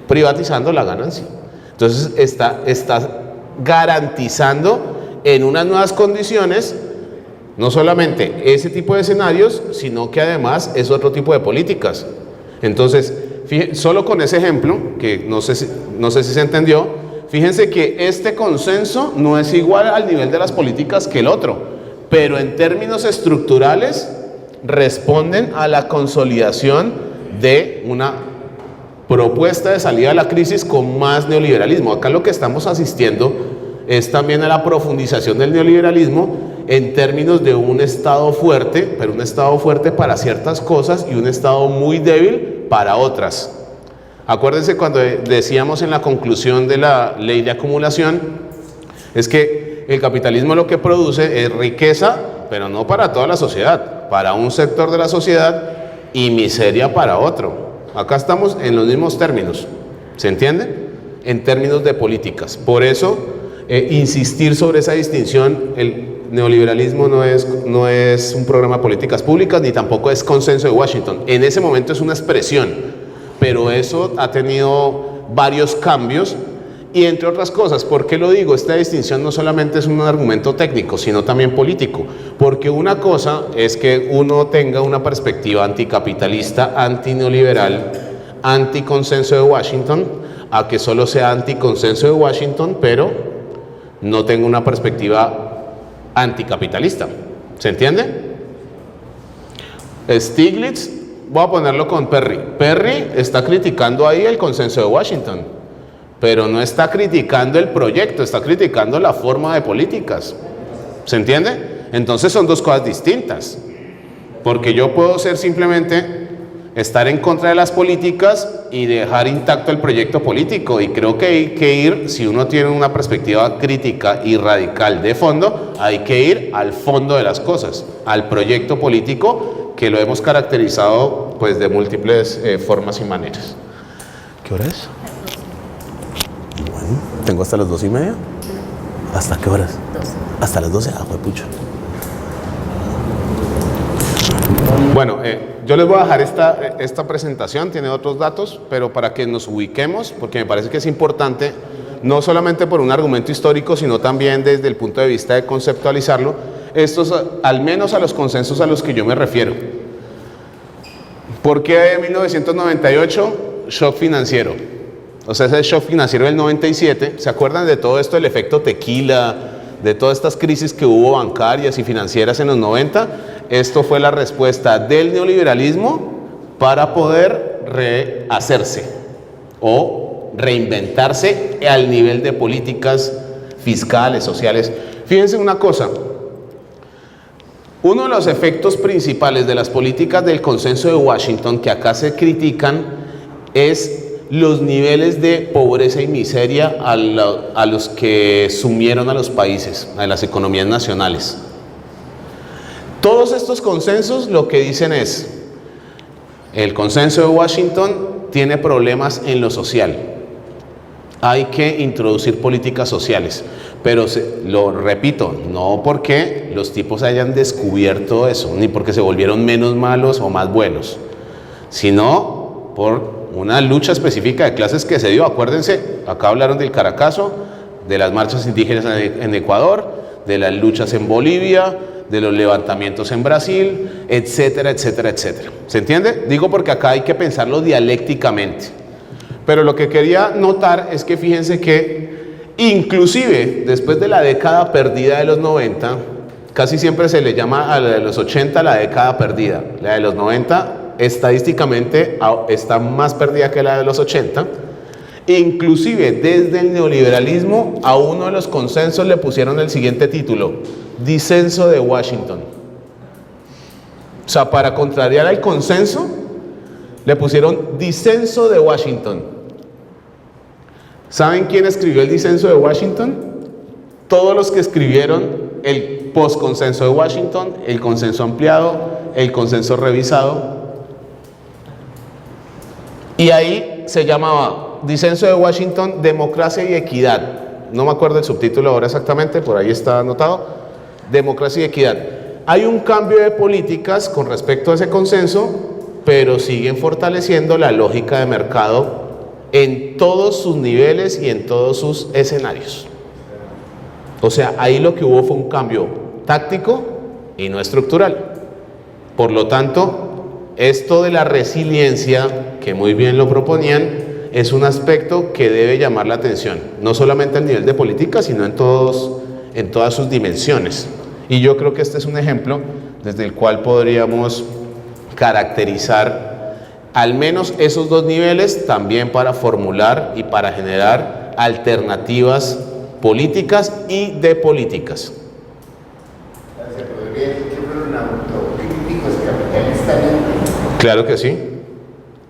privatizando la ganancia. Entonces está garantizando en unas nuevas condiciones no solamente ese tipo de escenarios, sino que además es otro tipo de políticas. Entonces, solo con ese ejemplo, que no sé si se entendió, fíjense que este consenso no es igual al nivel de las políticas que el otro, pero en términos estructurales responden a la consolidación de una propuesta de salida de la crisis con más neoliberalismo. Acá lo que estamos asistiendo es también a la profundización del neoliberalismo en términos de un Estado fuerte, pero un Estado fuerte para ciertas cosas y un Estado muy débil para otras. Acuérdense cuando decíamos en la conclusión de la ley de acumulación, es que el capitalismo lo que produce es riqueza, pero no para toda la sociedad, para un sector de la sociedad y miseria para otro. Acá estamos en los mismos términos, ¿se entiende? En términos de políticas. Por eso, insistir sobre esa distinción, el neoliberalismo no es un programa de políticas públicas, ni tampoco es consenso de Washington. En ese momento es una expresión, pero eso ha tenido varios cambios y entre otras cosas, ¿por qué lo digo? Esta distinción no solamente es un argumento técnico, sino también político, porque una cosa es que uno tenga una perspectiva anticapitalista, antineoliberal, anticonsenso de Washington, a que solo sea anticonsenso de Washington, pero no tenga una perspectiva anticapitalista. ¿Se entiende? Stiglitz, voy a ponerlo con Perry. Perry está criticando ahí el consenso de Washington, pero no está criticando el proyecto, está criticando la forma de políticas. ¿Se entiende? Entonces son dos cosas distintas, porque yo puedo ser simplemente estar en contra de las políticas y dejar intacto el proyecto político, y creo que hay que ir, si uno tiene una perspectiva crítica y radical de fondo, hay que ir al fondo de las cosas, al proyecto político, que lo hemos caracterizado pues de múltiples formas y maneras. ¿Qué hora es? Bueno, tengo hasta las 2:30. ¿Hasta qué horas? 12. Hasta las 12, pucho. Bueno, yo les voy a dejar esta presentación, tiene otros datos, pero para que nos ubiquemos, porque me parece que es importante, no solamente por un argumento histórico, sino también desde el punto de vista de conceptualizarlo, estos, al menos a los consensos a los que yo me refiero. ¿Por qué en 1998? Shock financiero. O sea, ese shock financiero del 97, ¿se acuerdan de todo esto, el efecto tequila, de todas estas crisis que hubo bancarias y financieras en los 90? Esto fue la respuesta del neoliberalismo para poder rehacerse o reinventarse al nivel de políticas fiscales, sociales. Fíjense una cosa, uno de los efectos principales de las políticas del consenso de Washington que acá se critican es los niveles de pobreza y miseria a los que sumieron a los países, a las economías nacionales. Todos estos consensos lo que dicen es, el consenso de Washington tiene problemas en lo social, hay que introducir políticas sociales, pero lo repito, no porque los tipos hayan descubierto eso, ni porque se volvieron menos malos o más buenos, sino por una lucha específica de clases que se dio. Acuérdense, acá hablaron del Caracazo, de las marchas indígenas en Ecuador, de las luchas en Bolivia, de los levantamientos en Brasil, etcétera, etcétera, etcétera. ¿Se entiende? Digo porque acá hay que pensarlo dialécticamente. Pero lo que quería notar es que fíjense que inclusive después de la década perdida de los 90, casi siempre se le llama a la de los 80 la década perdida. La de los 90 estadísticamente está más perdida que la de los 80. Inclusive desde el neoliberalismo a uno de los consensos le pusieron el siguiente título: disenso de Washington. O sea, para contrariar al consenso le pusieron disenso de Washington. ¿Saben quién escribió el disenso de Washington? Todos los que escribieron el postconsenso de Washington, el consenso ampliado, el consenso revisado. Y ahí se llamaba disenso de Washington, democracia y equidad. No me acuerdo el subtítulo ahora exactamente, por ahí está anotado. Democracia y equidad. Hay un cambio de políticas con respecto a ese consenso, pero siguen fortaleciendo la lógica de mercado en todos sus niveles y en todos sus escenarios. O sea, ahí lo que hubo fue un cambio táctico y no estructural. Por lo tanto, esto de la resiliencia, que muy bien lo proponían, es un aspecto que debe llamar la atención, no solamente al nivel de política, sino en todas sus dimensiones. Y yo creo que este es un ejemplo desde el cual podríamos caracterizar al menos esos dos niveles, también para formular y para generar alternativas políticas y de políticas. Se podría decir que fueron autocríticos capitalistas. Claro que sí.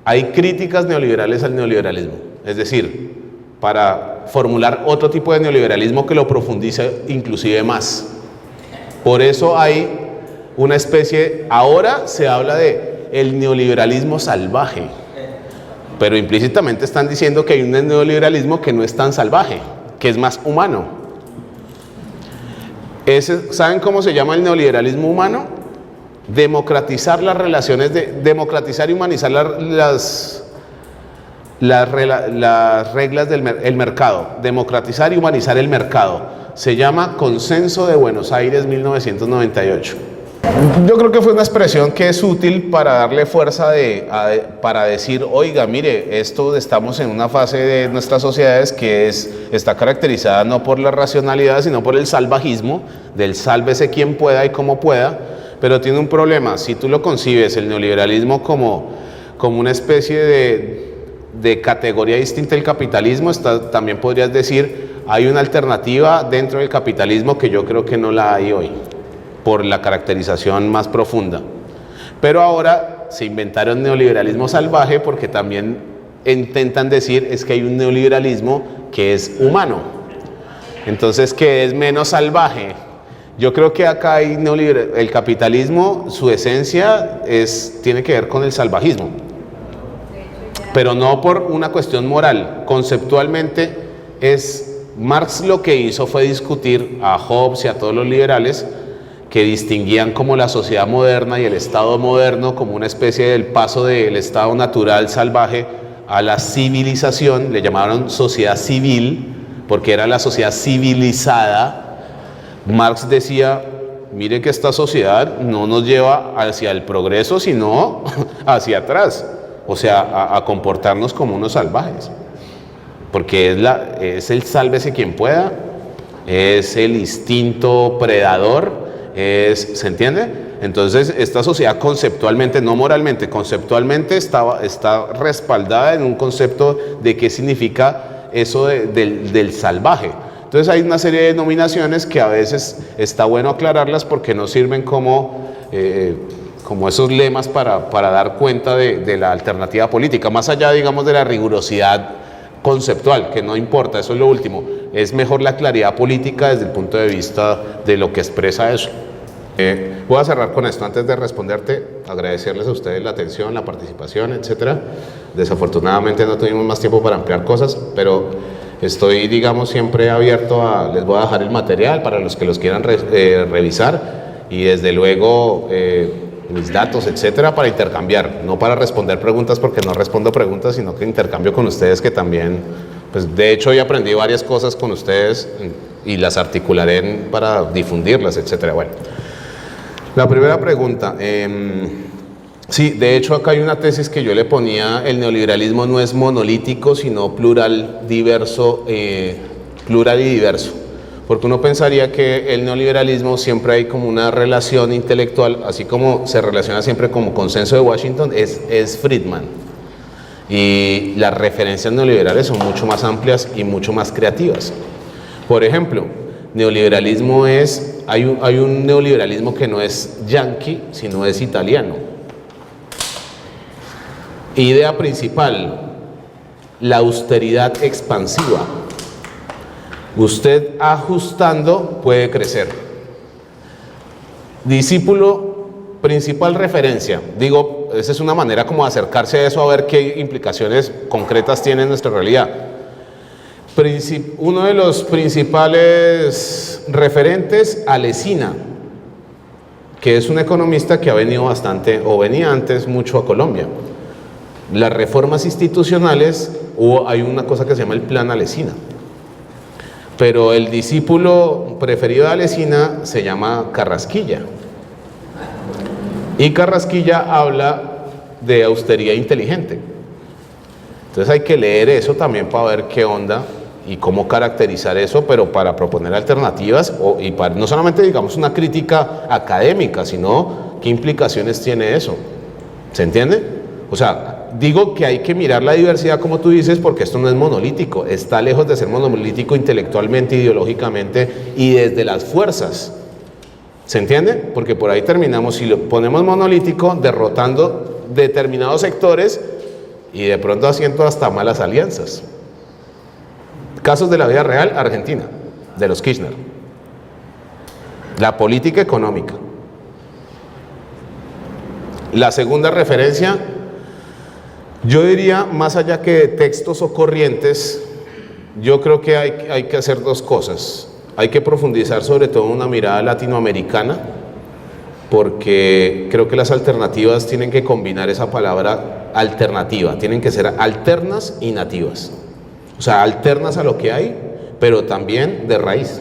Hay críticas neoliberales al neoliberalismo, es decir, para formular otro tipo de neoliberalismo que lo profundice inclusive más. Por eso hay una especie, ahora se habla de el neoliberalismo salvaje, pero implícitamente están diciendo que hay un neoliberalismo que no es tan salvaje, que es más humano. ¿Saben cómo se llama el neoliberalismo humano? Democratizar las relaciones, democratizar y humanizar las reglas del mercado, democratizar y humanizar el mercado. Se llama Consenso de Buenos Aires 1998. Yo creo que fue una expresión que es útil para darle fuerza para decir, oiga, mire, estamos en una fase de nuestras sociedades que está caracterizada no por la racionalidad, sino por el salvajismo, del sálvese quien pueda y como pueda, pero tiene un problema. Si tú lo concibes, el neoliberalismo como una especie de categoría distinta del capitalismo, también podrías decir, hay una alternativa dentro del capitalismo que yo creo que no la hay hoy, por la caracterización más profunda. Pero ahora se inventaron neoliberalismo salvaje porque también intentan decir es que hay un neoliberalismo que es humano, entonces que es menos salvaje. Yo creo que acá hay el capitalismo, su esencia tiene que ver con el salvajismo, pero no por una cuestión moral. Conceptualmente Marx lo que hizo fue discutir a Hobbes y a todos los liberales que distinguían como la sociedad moderna y el Estado moderno como una especie del paso del estado natural salvaje a la civilización. Le llamaron sociedad civil porque era la sociedad civilizada. Marx decía, mire que esta sociedad no nos lleva hacia el progreso, sino hacia atrás, o sea, a comportarnos como unos salvajes, porque es el sálvese quien pueda, es el instinto predador, ¿se entiende? Entonces esta sociedad conceptualmente, no moralmente, conceptualmente está respaldada en un concepto de qué significa eso del salvaje. Entonces hay una serie de denominaciones que a veces está bueno aclararlas porque no sirven como esos lemas para dar cuenta de la alternativa política, más allá, digamos, de la rigurosidad conceptual, que no importa, eso es lo último. Es mejor la claridad política desde el punto de vista de lo que expresa eso. Voy a cerrar con esto. Antes de responderte, agradecerles a ustedes la atención, la participación, etcétera. Desafortunadamente no tuvimos más tiempo para ampliar cosas, pero estoy, digamos, siempre abierto les voy a dejar el material para los que los quieran revisar y desde luego mis datos, etcétera, para intercambiar, no para responder preguntas porque no respondo preguntas, sino que intercambio con ustedes, que también, pues de hecho hoy aprendí varias cosas con ustedes y las articularé para difundirlas, etcétera. Bueno, la primera pregunta, sí, de hecho acá hay una tesis que yo le ponía, el neoliberalismo no es monolítico, sino plural y diverso, porque uno pensaría que el neoliberalismo siempre hay como una relación intelectual, así como se relaciona siempre como Consenso de Washington, es Friedman, y las referencias neoliberales son mucho más amplias y mucho más creativas. Por ejemplo, neoliberalismo hay un neoliberalismo que no es yanqui, sino es italiano. Idea principal, la austeridad expansiva. Usted ajustando puede crecer. Discípulo, principal referencia. Digo, esa es una manera como de acercarse a eso, a ver qué implicaciones concretas tiene en nuestra realidad. Uno de los principales referentes, Alesina, que es un economista que ha venido venía antes mucho a Colombia. las reformas institucionales, hay una cosa que se llama el Plan Alesina. Pero el discípulo preferido de Alesina se llama Carrasquilla. Y Carrasquilla habla de austeridad inteligente. Entonces hay que leer eso también para ver qué onda y cómo caracterizar eso, pero para proponer alternativas y para no solamente digamos una crítica académica, sino qué implicaciones tiene eso. ¿Se entiende? O sea, digo que hay que mirar la diversidad como tú dices, porque esto no es monolítico, está lejos de ser monolítico intelectualmente, ideológicamente y desde las fuerzas. ¿Se entiende? Porque por ahí terminamos, si lo ponemos monolítico, derrotando determinados sectores y de pronto haciendo hasta malas alianzas. Casos de la vida real, Argentina, de los Kirchner. La política económica. La segunda referencia, yo diría, más allá que de textos o corrientes, yo creo que hay que hacer dos cosas. Hay que profundizar sobre todo en una mirada latinoamericana, porque creo que las alternativas tienen que combinar esa palabra alternativa, tienen que ser alternas y nativas. O sea, alternas a lo que hay, pero también de raíz,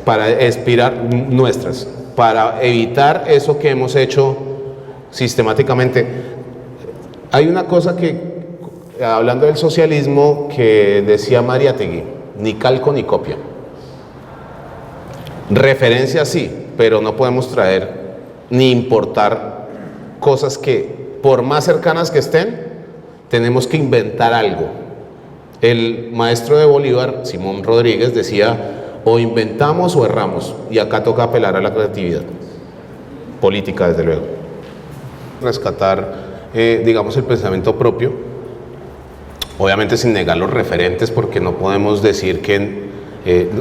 para expirar nuestras, para evitar eso que hemos hecho sistemáticamente. Hay una cosa que, hablando del socialismo, que decía Mariátegui, ni calco ni copia. Referencia sí, pero no podemos traer ni importar cosas que, por más cercanas que estén, tenemos que inventar algo. El maestro de Bolívar, Simón Rodríguez, decía, o inventamos o erramos, y acá toca apelar a la creatividad política, desde luego. Rescatar, digamos, el pensamiento propio, obviamente sin negar los referentes, porque no podemos decir que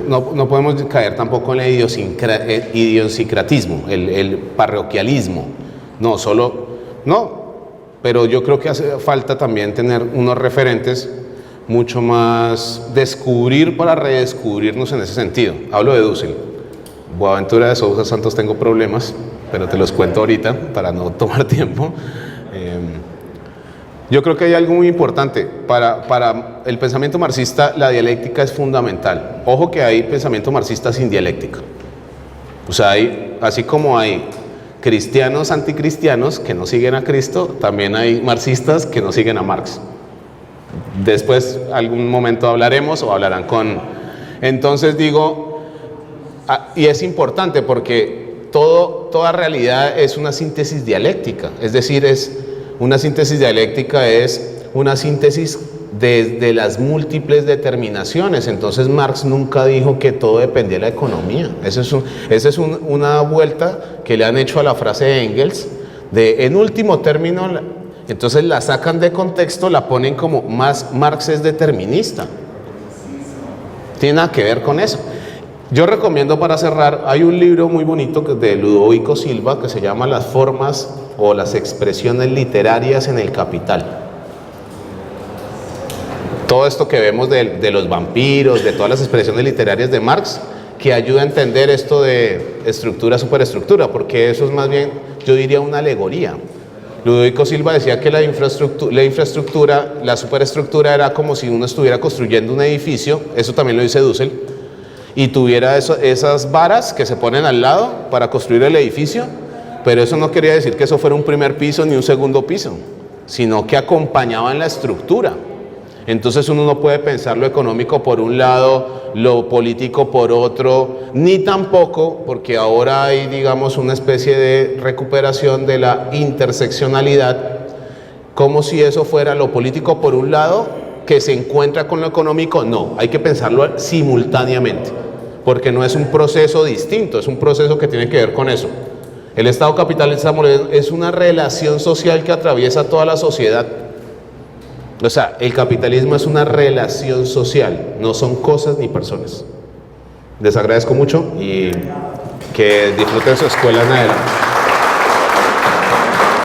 no podemos caer tampoco en el idiosincratismo, el parroquialismo, pero yo creo que hace falta también tener unos referentes mucho más, descubrir para redescubrirnos en ese sentido. Hablo de Dussel. Boaventura de Sousa Santos tengo problemas, pero te los cuento ahorita para no tomar tiempo. Yo creo que hay algo muy importante. Para el pensamiento marxista, la dialéctica es fundamental. Ojo que hay pensamiento marxista sin dialéctica. O sea, así como hay cristianos anticristianos que no siguen a Cristo, también hay marxistas que no siguen a Marx. Después, algún momento hablaremos o hablarán con... Entonces digo, y es importante porque toda realidad es una síntesis dialéctica, es decir, una síntesis dialéctica es una síntesis de las múltiples determinaciones. Entonces Marx nunca dijo que todo dependía de la economía. Esa es una vuelta que le han hecho a la frase de Engels, de en último término, entonces la sacan de contexto, la ponen como más Marx es determinista. Tiene nada que ver con eso. Yo recomiendo, para cerrar, hay un libro muy bonito de Ludovico Silva que se llama Las formas o las expresiones literarias en el capital. Todo esto que vemos de los vampiros, de todas las expresiones literarias de Marx, que ayuda a entender esto de estructura, superestructura, porque eso es más bien, yo diría, una alegoría. Ludovico Silva decía que la infraestructura, la superestructura era como si uno estuviera construyendo un edificio, eso también lo dice Dussel, y tuviera esas varas que se ponen al lado para construir el edificio, pero eso no quería decir que eso fuera un primer piso ni un segundo piso, sino que acompañaban la estructura. Entonces uno no puede pensar lo económico por un lado, lo político por otro, ni tampoco, porque ahora hay, digamos, una especie de recuperación de la interseccionalidad, como si eso fuera lo político por un lado, que se encuentra con lo económico. No, hay que pensarlo simultáneamente, porque no es un proceso distinto, es un proceso que tiene que ver con eso. El Estado capitalista es una relación social que atraviesa toda la sociedad. O sea, el capitalismo es una relación social, no son cosas ni personas. Les agradezco mucho y que disfruten su escuela en adelante.